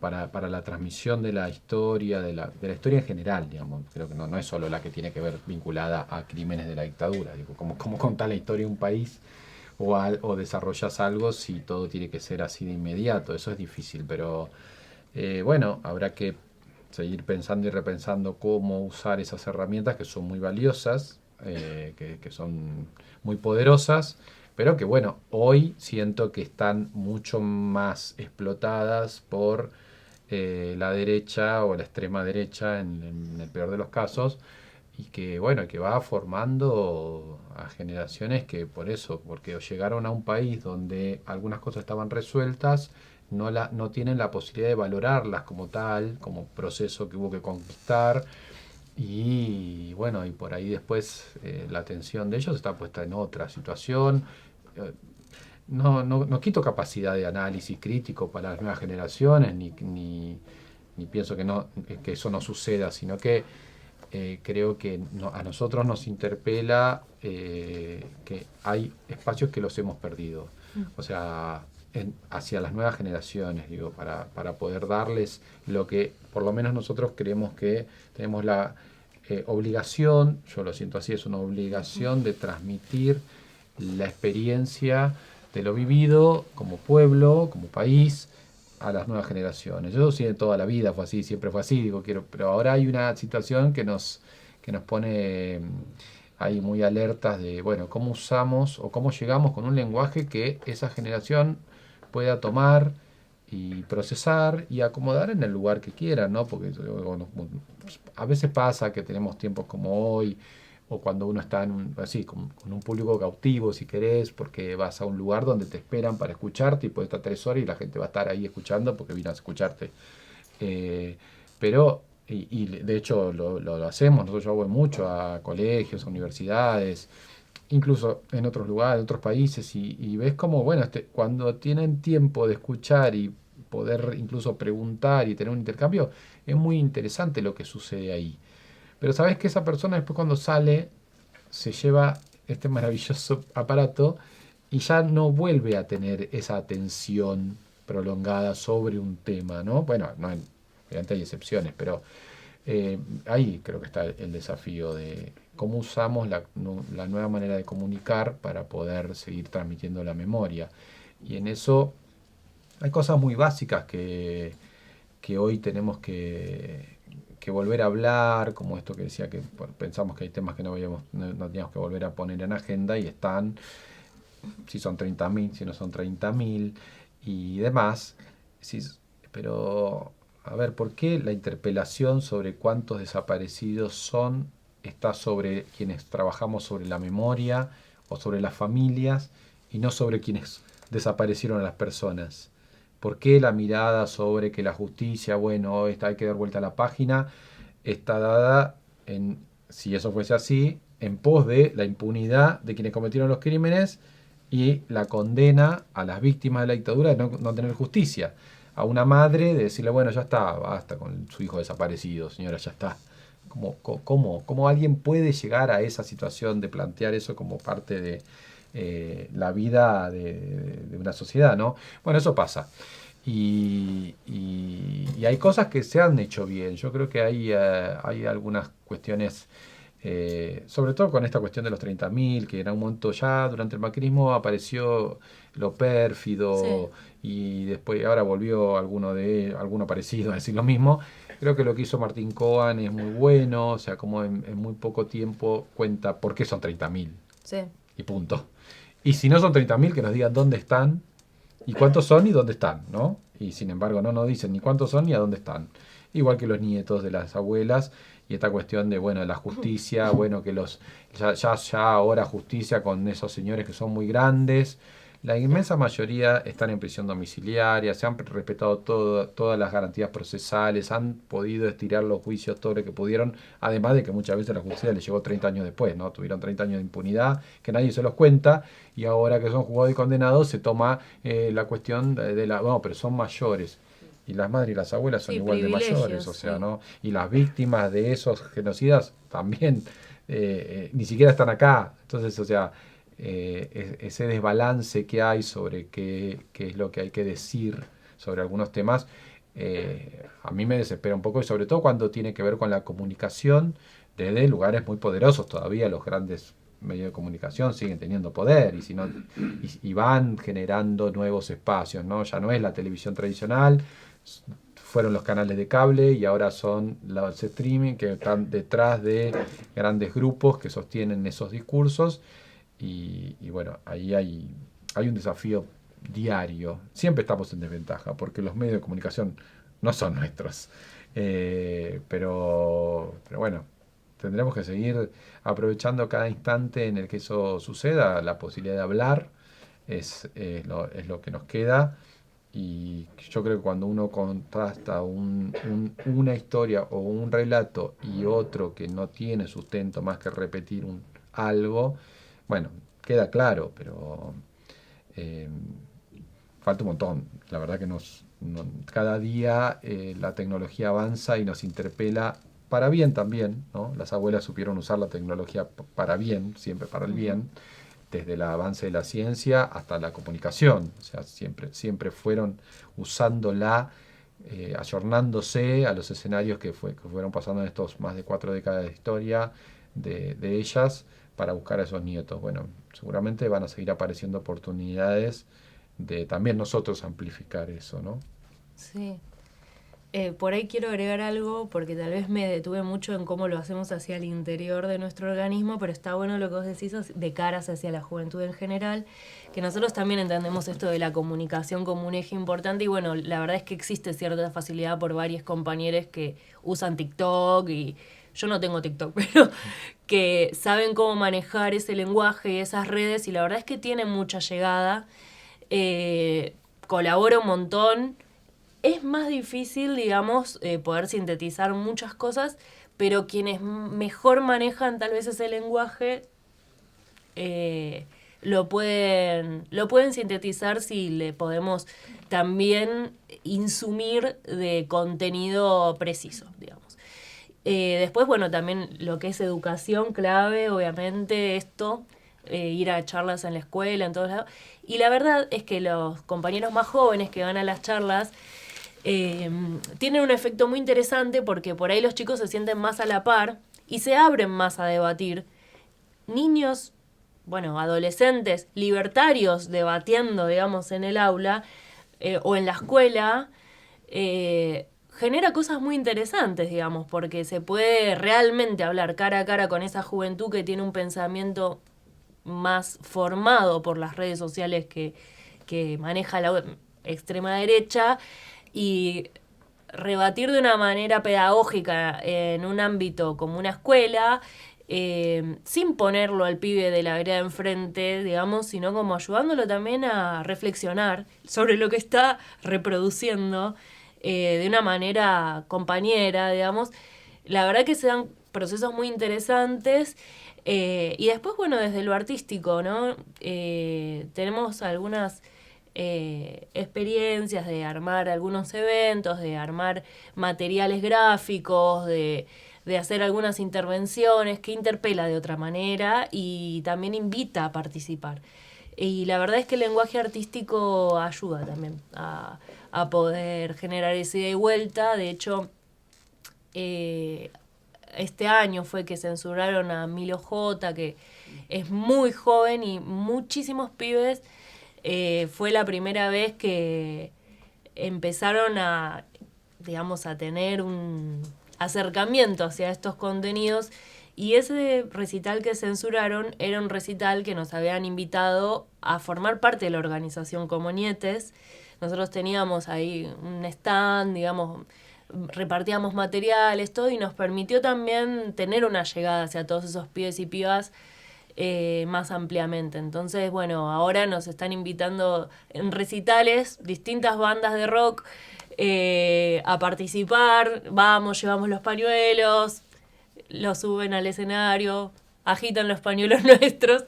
para la transmisión de la historia, de la historia en general, digamos. Creo que no es solo la que tiene que ver vinculada a crímenes de la dictadura. Digo, ¿cómo contar la historia de un país o desarrollas algo si todo tiene que ser así de inmediato? Eso es difícil, pero bueno, habrá que seguir pensando y repensando cómo usar esas herramientas que son muy valiosas, que son muy poderosas, pero que bueno, hoy siento que están mucho más explotadas por la derecha o la extrema derecha en el peor de los casos, y que bueno, que va formando a generaciones que porque llegaron a un país donde algunas cosas estaban resueltas, no tienen la posibilidad de valorarlas como tal, como proceso que hubo que conquistar, y bueno, y por ahí después la atención de ellos está puesta en otra situación. No quito capacidad de análisis crítico para las nuevas generaciones, ni ni pienso que eso no suceda, sino que creo que a nosotros nos interpela que hay espacios que los hemos perdido. O sea, hacia las nuevas generaciones, digo, para poder darles lo que por lo menos nosotros creemos que tenemos la obligación, yo lo siento así, es una obligación de transmitir la experiencia de lo vivido como pueblo, como país, a las nuevas generaciones. Yo sí, toda la vida fue así, siempre fue así, digo, pero ahora hay una situación que nos pone ahí muy alertas de, bueno, cómo usamos o cómo llegamos con un lenguaje que esa generación pueda tomar y procesar y acomodar en el lugar que quiera, ¿no? Porque bueno, a veces pasa que tenemos tiempos como hoy, o cuando uno está así, con un público cautivo, si querés, porque vas a un lugar donde te esperan para escucharte y puedes estar 3 horas y la gente va a estar ahí escuchando porque vino a escucharte. Pero, y de hecho lo hacemos, yo voy mucho a colegios, a universidades, incluso en otros lugares, en otros países, y ves como, bueno, cuando tienen tiempo de escuchar y poder incluso preguntar y tener un intercambio, es muy interesante lo que sucede ahí. Pero sabes que esa persona después cuando sale se lleva este maravilloso aparato y ya no vuelve a tener esa atención prolongada sobre un tema, ¿no? Bueno, obviamente hay excepciones, pero ahí creo que está el desafío de cómo usamos la nueva manera de comunicar para poder seguir transmitiendo la memoria. Y en eso hay cosas muy básicas que hoy tenemos que volver a hablar, como esto que decía que pensamos que hay temas que no teníamos que volver a poner en agenda y están, si son 30.000, si no son 30.000 y demás. Pero, a ver, ¿por qué la interpelación sobre cuántos desaparecidos está sobre quienes trabajamos sobre la memoria o sobre las familias y no sobre quienes desaparecieron a las personas? ¿Por qué la mirada sobre que la justicia, bueno, hay que dar vuelta a la página, está dada si eso fuese así, en pos de la impunidad de quienes cometieron los crímenes y la condena a las víctimas de la dictadura de no tener justicia? A una madre de decirle, bueno, ya está, basta con su hijo desaparecido, señora, ya está. ¿Cómo alguien puede llegar a esa situación de plantear eso como parte de la vida de una sociedad, ¿no? Bueno, eso pasa. Y hay cosas que se han hecho bien. Yo creo que hay algunas cuestiones, sobre todo con esta cuestión de los 30.000, que en un momento ya durante el macrismo apareció lo pérfido, sí, y después ahora volvió alguno parecido a decir lo mismo. Creo que lo que hizo Martín Coan es muy bueno, o sea, como en muy poco tiempo cuenta por qué son 30.000. Sí. Y punto. Y si no son 30.000, que nos digan dónde están y cuántos son y dónde están, ¿no? Y sin embargo no nos dicen ni cuántos son ni a dónde están. Igual que los nietos de las abuelas y esta cuestión de, bueno, de la justicia, bueno, que ya ahora justicia con esos señores que son muy grandes. La inmensa mayoría están en prisión domiciliaria, se han respetado todas las garantías procesales, han podido estirar los juicios todo lo que pudieron, además de que muchas veces la justicia les llegó 30 años después, ¿no? Tuvieron 30 años de impunidad, que nadie se los cuenta, y ahora que son juzgados y condenados se toma la cuestión no, pero son mayores. Y las madres y las abuelas son igual de mayores, o sea, sí, ¿no? Y las víctimas de esos genocidas también ni siquiera están acá. Entonces, o sea, ese desbalance que hay sobre qué es lo que hay que decir sobre algunos temas, a mí me desespera un poco, y sobre todo cuando tiene que ver con la comunicación desde lugares muy poderosos. Todavía los grandes medios de comunicación siguen teniendo poder y van generando nuevos espacios, ¿no? Ya no es la televisión tradicional, fueron los canales de cable y ahora son los streaming que están detrás de grandes grupos que sostienen esos discursos. Y bueno, ahí hay un desafío diario. Siempre estamos en desventaja porque los medios de comunicación no son nuestros. Pero bueno, tendremos que seguir aprovechando cada instante en el que eso suceda. La posibilidad de hablar es lo que nos queda. Y yo creo que cuando uno contrasta una historia o un relato y otro que no tiene sustento más que repetir algo, bueno, queda claro, pero falta un montón. La verdad que cada día la tecnología avanza y nos interpela para bien también, ¿no? Las abuelas supieron usar la tecnología para bien, siempre para el bien, desde el avance de la ciencia hasta la comunicación. O sea, siempre fueron usándola, ayornándose a los escenarios que fueron pasando en estos más de 4 décadas de historia de ellas para buscar a esos nietos. Bueno, seguramente van a seguir apareciendo oportunidades de también nosotros amplificar eso, ¿no? Sí. Por ahí quiero agregar algo, porque tal vez me detuve mucho en cómo lo hacemos hacia el interior de nuestro organismo, pero está bueno lo que vos decís de caras hacia la juventud en general, que nosotros también entendemos esto de la comunicación como un eje importante, y bueno, la verdad es que existe cierta facilidad por varios compañeros que usan TikTok, y yo no tengo TikTok, pero que saben cómo manejar ese lenguaje y esas redes, y la verdad es que tienen mucha llegada, colabora un montón. Es más difícil, digamos, poder sintetizar muchas cosas, pero quienes mejor manejan tal vez ese lenguaje lo pueden sintetizar si le podemos también insumir de contenido preciso, digamos. Después, bueno, también lo que es educación clave, obviamente, esto, ir a charlas en la escuela, en todos lados. Y la verdad es que los compañeros más jóvenes que van a las charlas tienen un efecto muy interesante porque por ahí los chicos se sienten más a la par y se abren más a debatir. Niños, bueno, adolescentes, libertarios debatiendo, digamos, en el aula o en la escuela, genera cosas muy interesantes, digamos, porque se puede realmente hablar cara a cara con esa juventud que tiene un pensamiento más formado por las redes sociales que maneja la extrema derecha, y rebatir de una manera pedagógica en un ámbito como una escuela, sin ponerlo al pibe de la vereda enfrente, digamos, sino como ayudándolo también a reflexionar sobre lo que está reproduciendo de una manera compañera, digamos. La verdad que se dan procesos muy interesantes. Y después, bueno, desde lo artístico, ¿no? Tenemos algunas experiencias de armar algunos eventos, de armar materiales gráficos, de hacer algunas intervenciones que interpela de otra manera y también invita a participar. Y la verdad es que el lenguaje artístico ayuda también a poder generar esa ida y vuelta. De hecho, este año fue que censuraron a Milo J, que es muy joven y muchísimos pibes. Fue la primera vez que empezaron a, digamos, a tener un acercamiento hacia estos contenidos, y ese recital que censuraron era un recital que nos habían invitado a formar parte de la organización como Nietes. Nosotros teníamos ahí un stand, digamos, repartíamos materiales, todo, y nos permitió también tener una llegada hacia todos esos pibes y pibas más ampliamente. Entonces, bueno, ahora nos están invitando en recitales distintas bandas de rock a participar. Vamos, llevamos los pañuelos, los suben al escenario, agitan los pañuelos nuestros.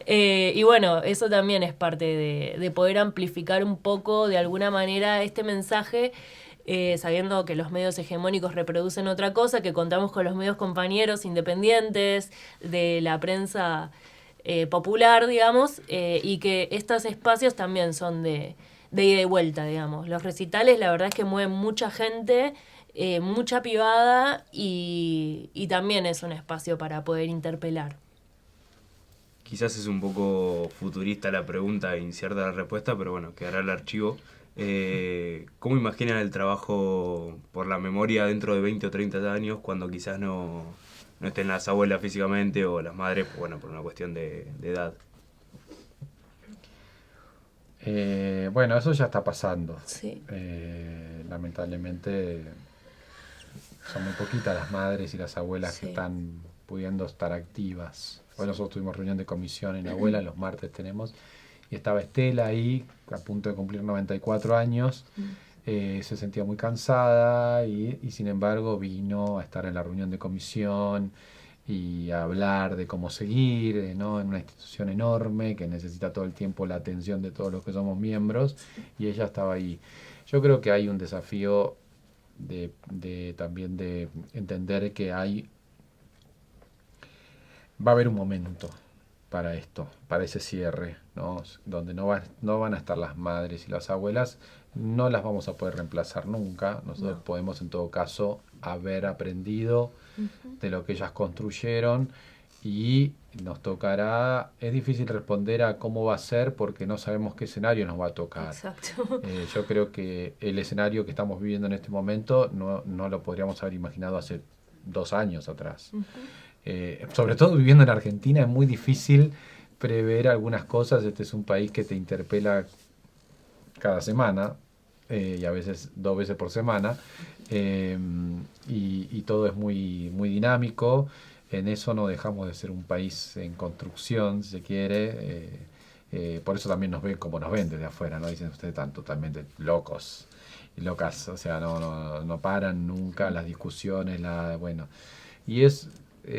Y bueno, eso también es parte de poder amplificar un poco, de alguna manera, este mensaje, sabiendo que los medios hegemónicos reproducen otra cosa, que contamos con los medios compañeros independientes de la prensa popular, digamos, y que estos espacios también son de ida y vuelta, digamos. Los recitales, la verdad es que mueven mucha gente, mucha pibada, y también es un espacio para poder interpelar. Quizás es un poco futurista la pregunta e incierta la respuesta, pero bueno, quedará el archivo. ¿Cómo imaginan el trabajo por la memoria dentro de 20 o 30 años, cuando quizás no estén las abuelas físicamente o las madres, bueno, por una cuestión de edad? Bueno, eso ya está pasando. Sí. Lamentablemente son muy poquitas las madres y las abuelas que están pudiendo estar activas. Hoy nosotros tuvimos reunión de comisión en la abuela, los martes tenemos, y estaba Estela ahí, a punto de cumplir 94 años. Se sentía muy cansada y sin embargo vino a estar en la reunión de comisión y a hablar de cómo seguir, ¿no? En una institución enorme que necesita todo el tiempo la atención de todos los que somos miembros, y ella estaba ahí. Yo creo que hay un desafío también de entender que va a haber un momento para esto, para ese cierre, ¿no? Donde no van a estar las madres y las abuelas, no las vamos a poder reemplazar nunca. Nosotros podemos en todo caso haber aprendido de lo que ellas construyeron y nos tocará, es difícil responder a cómo va a ser porque no sabemos qué escenario nos va a tocar. Exacto. Yo creo que el escenario que estamos viviendo en este momento no lo podríamos haber imaginado hace 2 años atrás. Sobre todo viviendo en Argentina es muy difícil prever algunas cosas. Este es un país que te interpela cada semana y a veces 2 veces por semana y todo es muy, muy dinámico. En eso no dejamos de ser un país en construcción, si se quiere. Por eso también nos ven como nos ven desde afuera, ¿no? Dicen ustedes están totalmente locos y locas, o sea, no paran nunca las discusiones, bueno. Y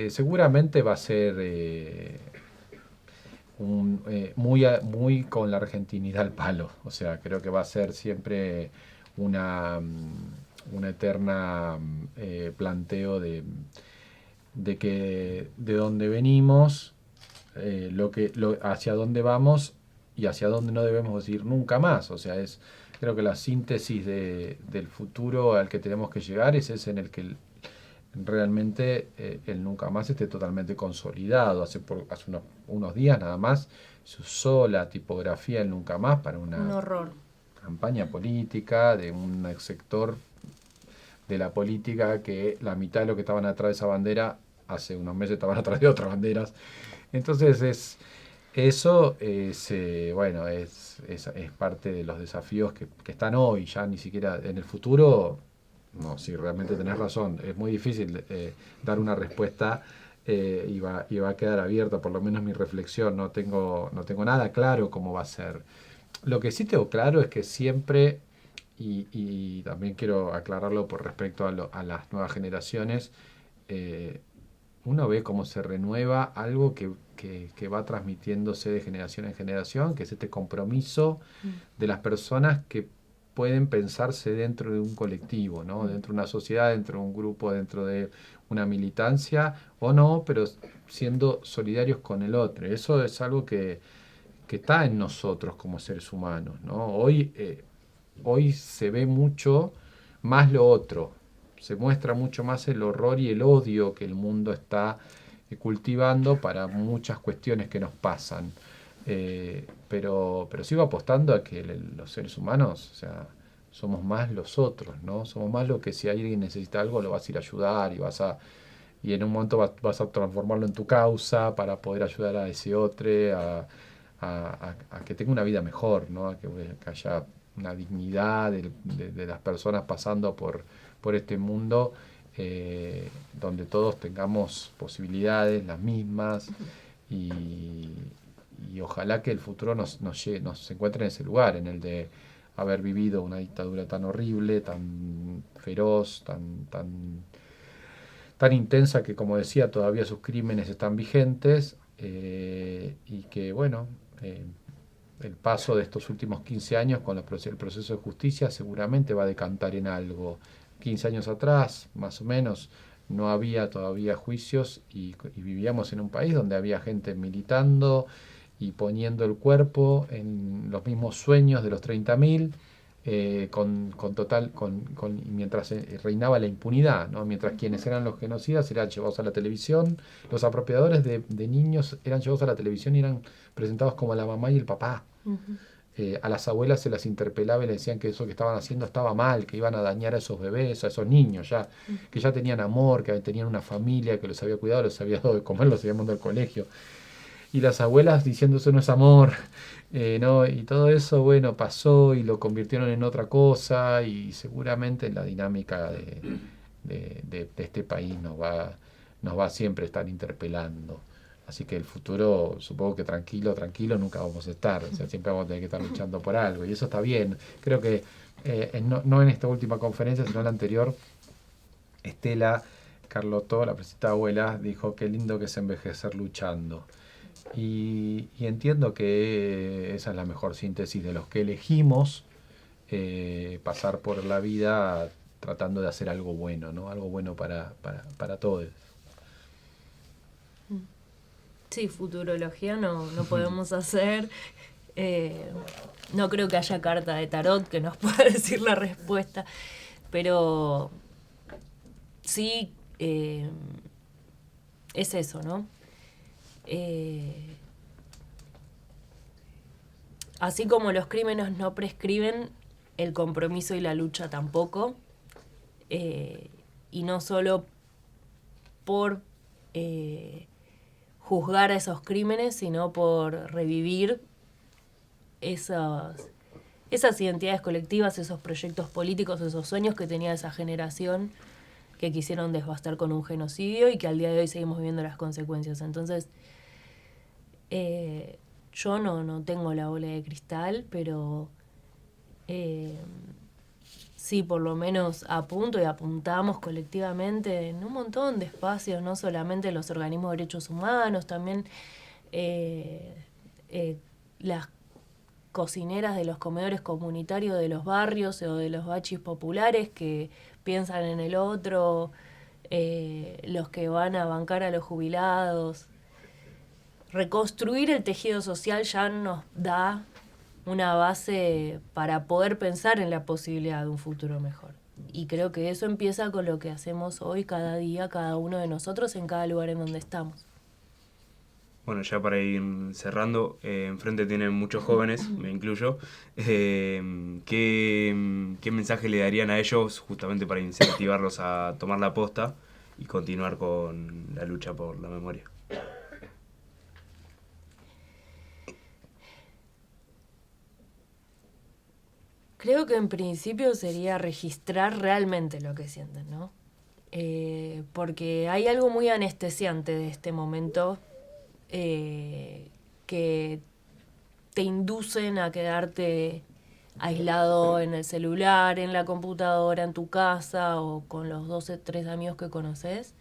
seguramente va a ser muy con la argentinidad al palo. O sea, creo que va a ser siempre una eterna planteo de que de dónde venimos, hacia dónde vamos y hacia dónde no debemos ir nunca más. O sea, creo que la síntesis del futuro al que tenemos que llegar es ese en el que realmente el nunca más esté totalmente consolidado. Hace unos días nada más se usó la tipografía el nunca más para Un horror. campaña política de un sector de la política que la mitad de lo que estaban atrás de esa bandera hace unos meses estaban atrás de otras banderas. Entonces eso bueno, es parte de los desafíos que están hoy, ya ni siquiera en el futuro. No, sí, realmente tenés razón. Es muy difícil dar una respuesta y va a quedar abierta, por lo menos mi reflexión. No tengo nada claro cómo va a ser. Lo que sí tengo claro es que siempre, y también quiero aclararlo por respecto a las nuevas generaciones, uno ve cómo se renueva algo que va transmitiéndose de generación en generación, que es este compromiso de las personas que pueden pensarse dentro de un colectivo, ¿no? Dentro de una sociedad, dentro de un grupo, dentro de una militancia, o no, pero siendo solidarios con el otro. Eso es algo que está en nosotros como seres humanos, ¿no? Hoy se ve mucho más lo otro, se muestra mucho más el horror y el odio que el mundo está cultivando para muchas cuestiones que nos pasan. Pero sigo apostando a que los seres humanos, o sea, somos más los otros, ¿no? Somos más lo que si alguien necesita algo lo vas a ir a ayudar y en un momento vas a transformarlo en tu causa para poder ayudar a ese otro a que tenga una vida mejor, ¿no? A que haya una dignidad de las personas pasando por este mundo donde todos tengamos posibilidades las mismas y ojalá que el futuro nos encuentre en ese lugar, en el de haber vivido una dictadura tan horrible, tan feroz, tan intensa que, como decía, todavía sus crímenes están vigentes y que, bueno, el paso de estos últimos 15 años con el proceso de justicia seguramente va a decantar en algo. 15 años atrás, más o menos, no había todavía juicios y vivíamos en un país donde había gente militando y poniendo el cuerpo en los mismos sueños de los 30.000, mientras reinaba la impunidad, ¿no? Mientras quienes eran los genocidas eran llevados a la televisión, los apropiadores de niños eran llevados a la televisión y eran presentados como la mamá y el papá. A las abuelas se las interpelaba y les decían que eso que estaban haciendo estaba mal, que iban a dañar a esos bebés, a esos niños, que ya tenían amor, que tenían una familia que los había cuidado, los había dado de comer, los había mandado al colegio. Y las abuelas diciendo eso no es amor, ¿no? Y todo eso, bueno, pasó y lo convirtieron en otra cosa y seguramente la dinámica de este país nos va siempre a estar interpelando. Así que el futuro, supongo que tranquilo nunca vamos a estar. O sea, siempre vamos a tener que estar luchando por algo. Y eso está bien. Creo que no en esta última conferencia, sino en la anterior, Estela Carlotto, la presidenta abuela, dijo qué lindo que es envejecer luchando. Y entiendo que esa es la mejor síntesis de los que elegimos pasar por la vida tratando de hacer algo bueno, ¿no? Algo bueno para todos. Sí, futurología no podemos hacer. No creo que haya carta de tarot que nos pueda decir la respuesta, pero sí es eso, ¿no? Así como los crímenes no prescriben, el compromiso y la lucha tampoco, y no solo por juzgar a esos crímenes, sino por revivir esas identidades colectivas, esos proyectos políticos, esos sueños que tenía esa generación que quisieron devastar con un genocidio y que al día de hoy seguimos viviendo las consecuencias. Entonces, yo no tengo la bola de cristal, pero sí, por lo menos apunto y apuntamos colectivamente en un montón de espacios, no solamente los organismos de derechos humanos, también las cocineras de los comedores comunitarios de los barrios o de los bachis populares que piensan en el otro, los que van a bancar a los jubilados. Reconstruir el tejido social ya nos da una base para poder pensar en la posibilidad de un futuro mejor. Y creo que eso empieza con lo que hacemos hoy, cada día, cada uno de nosotros, en cada lugar en donde estamos. Bueno, ya para ir cerrando, enfrente tienen muchos jóvenes, me incluyo. ¿Qué mensaje le darían a ellos justamente para incentivarlos a tomar la posta y continuar con la lucha por la memoria? Creo que en principio sería registrar realmente lo que sienten, ¿no? Porque hay algo muy anestesiante de este momento que te inducen a quedarte aislado en el celular, en la computadora, en tu casa o con los 12, 3 amigos que conoces.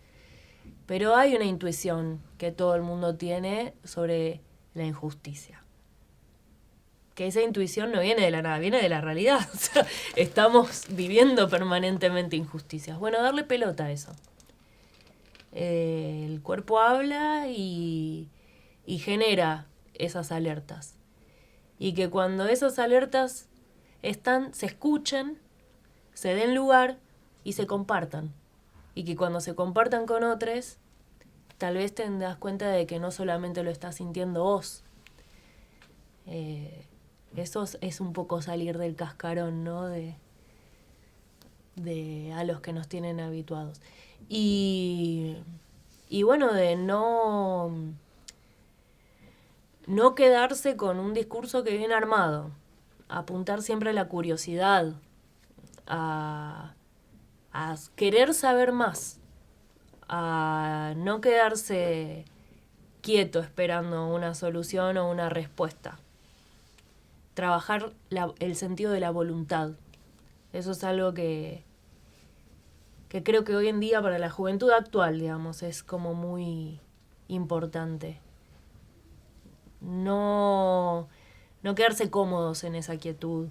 Pero hay una intuición que todo el mundo tiene sobre la injusticia. Que esa intuición no viene de la nada, viene de la realidad. O sea, estamos viviendo permanentemente injusticias. Bueno, darle pelota a eso. El cuerpo habla y genera esas alertas. Y que cuando esas alertas se escuchen, se den lugar y se compartan. Y que cuando se compartan con otros, tal vez te das cuenta de que no solamente lo estás sintiendo vos. Eso es un poco salir del cascarón, ¿no? De a los que nos tienen habituados. Y bueno, de no quedarse con un discurso que viene armado. Apuntar siempre a la curiosidad, a querer saber más, a no quedarse quieto esperando una solución o una respuesta. Trabajar el sentido de la voluntad. Eso es algo que creo que hoy en día para la juventud actual, digamos, es como muy importante. No quedarse cómodos en esa quietud.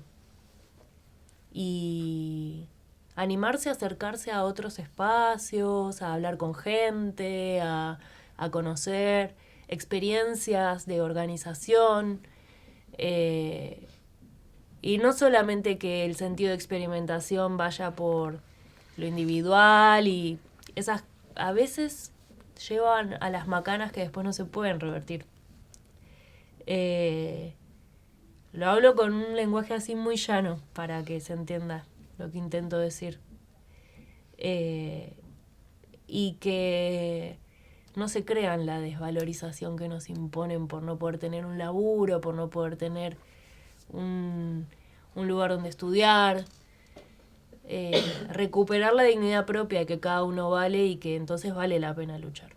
Y animarse a acercarse a otros espacios, a hablar con gente, a conocer experiencias de organización. Y no solamente que el sentido de experimentación vaya por lo individual y esas a veces llevan a las macanas que después no se pueden revertir. Lo hablo con un lenguaje así muy llano para que se entienda lo que intento decir. Y que no se crean la desvalorización que nos imponen por no poder tener un laburo, por no poder tener un lugar donde estudiar. Recuperar la dignidad propia de que cada uno vale y que entonces vale la pena luchar.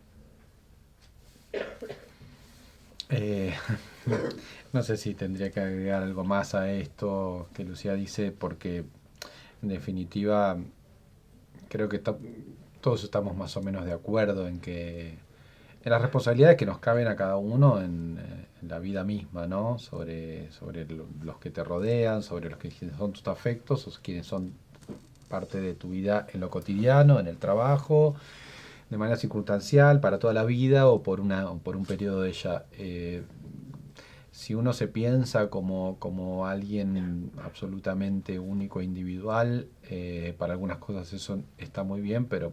No sé si tendría que agregar algo más a esto que Lucía dice, porque en definitiva creo que todos estamos más o menos de acuerdo en que las responsabilidades que nos caben a cada uno en la vida misma, ¿no? Sobre los que te rodean, sobre los que son tus afectos, o quienes son parte de tu vida en lo cotidiano, en el trabajo, de manera circunstancial, para toda la vida o por un periodo de ella. Si uno se piensa como alguien absolutamente único e individual, para algunas cosas eso está muy bien, pero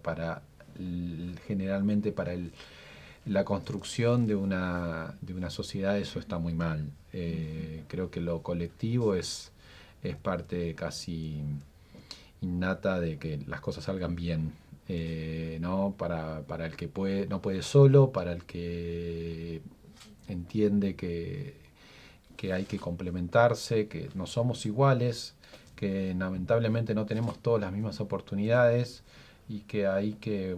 generalmente para la construcción de una sociedad eso está muy mal. Creo que lo colectivo es parte casi innata de que las cosas salgan bien. ¿No? Para el que no puede solo, para el que entiende que hay que complementarse, que no somos iguales, que lamentablemente no tenemos todas las mismas oportunidades y que hay que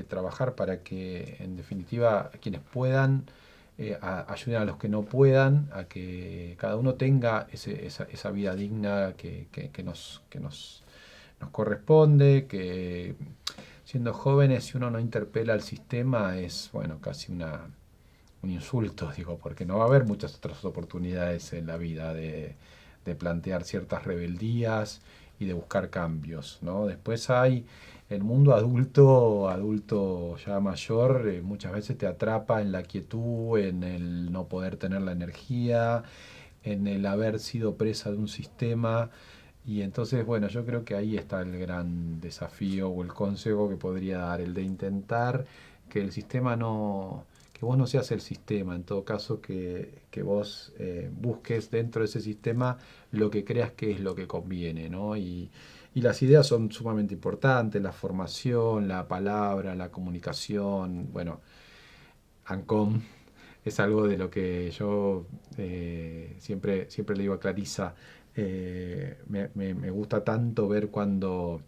trabajar para que en definitiva quienes puedan ayuden a los que no puedan, a que cada uno tenga esa vida digna que nos corresponde, que siendo jóvenes, si uno no interpela al sistema, es casi un insulto, digo, porque no va a haber muchas otras oportunidades en la vida de plantear ciertas rebeldías y de buscar cambios, ¿no? Después hay el mundo adulto ya mayor, muchas veces te atrapa en la quietud, en el no poder tener la energía, en el haber sido presa de un sistema. Y entonces, yo creo que ahí está el gran desafío o el consejo que podría dar, el de intentar que el sistema que vos no seas el sistema, en todo caso que vos busques dentro de ese sistema lo que creas que es lo que conviene, ¿no? Y las ideas son sumamente importantes, la formación, la palabra, la comunicación, ANCOM es algo de lo que yo siempre le digo a Clarisa. Me gusta tanto ver cuando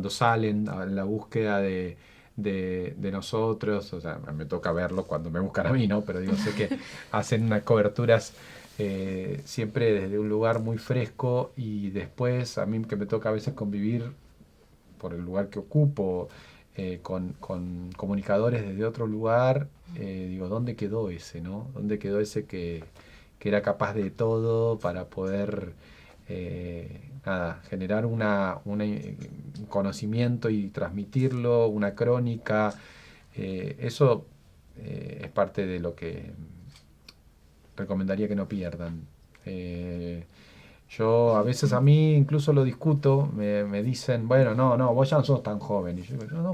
salen en la búsqueda de nosotros, o sea, me toca verlo cuando me buscan a mí, ¿no? Pero sé que hacen unas coberturas siempre desde un lugar muy fresco y después a mí que me toca a veces convivir por el lugar que ocupo con comunicadores desde otro lugar, digo, ¿dónde quedó ese, no? ¿Dónde quedó ese que era capaz de todo para poder generar un conocimiento y transmitirlo, una crónica? Eso es parte de lo que recomendaría que no pierdan. Yo a veces a mí incluso lo discuto, me dicen, no, vos ya no sos tan joven. Y yo digo,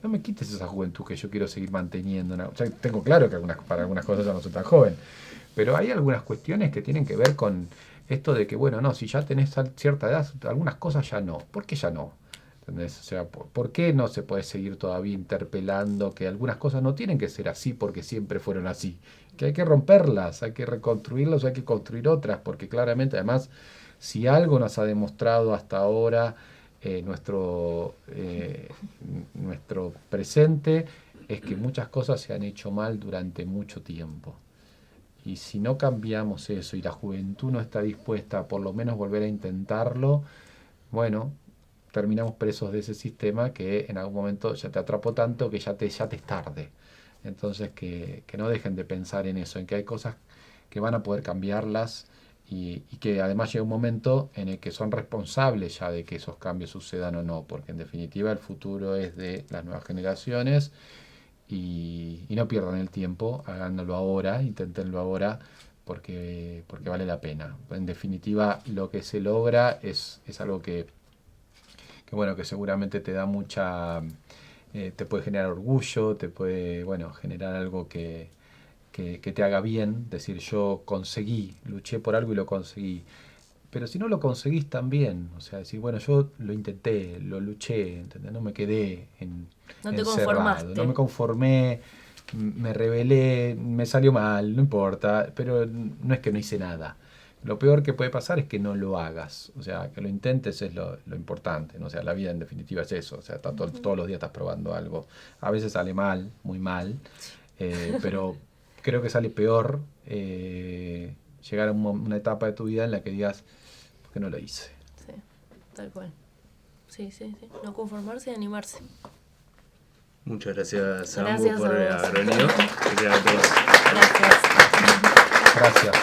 no me quites esa juventud que yo quiero seguir manteniendo. O sea, tengo claro que para algunas cosas ya no soy tan joven, pero hay algunas cuestiones que tienen que ver con esto de que, si ya tenés cierta edad, algunas cosas ya no. ¿Por qué ya no? ¿Entendés? O sea, ¿por qué no se puede seguir todavía interpelando que algunas cosas no tienen que ser así porque siempre fueron así? Que hay que romperlas, hay que reconstruirlas, hay que construir otras, porque claramente además, si algo nos ha demostrado hasta ahora nuestro presente, es que muchas cosas se han hecho mal durante mucho tiempo. Y si no cambiamos eso y la juventud no está dispuesta a por lo menos volver a intentarlo, terminamos presos de ese sistema que en algún momento ya te atrapó tanto que ya te es tarde. Entonces que no dejen de pensar en eso, en que hay cosas que van a poder cambiarlas y que además llega un momento en el que son responsables ya de que esos cambios sucedan o no, porque en definitiva el futuro es de las nuevas generaciones y no pierdan el tiempo, háganlo ahora, inténtenlo ahora, porque vale la pena. En definitiva lo que se logra es algo que seguramente te da te puede generar orgullo, te puede, generar algo que te haga bien, decir yo luché por algo y lo conseguí. Pero si no lo conseguís también, o sea, decir, yo lo intenté, lo luché, ¿entendés? No me quedé No te encerrado, conformaste. no me conformé, me rebelé, me salió mal, no importa, pero no es que no hice nada. Lo peor que puede pasar es que no lo hagas, o sea, que lo intentes es lo importante, ¿no? O sea, la vida en definitiva es eso, o sea, todos los días estás probando algo, a veces sale mal, muy mal, pero creo que sale peor llegar a una etapa de tu vida en la que digas, ¿por qué no lo hice? Sí, tal cual. Sí, no conformarse y animarse. Muchas gracias a Gracias ambos por a vos. haber venido. Te queda todo. Gracias. Gracias.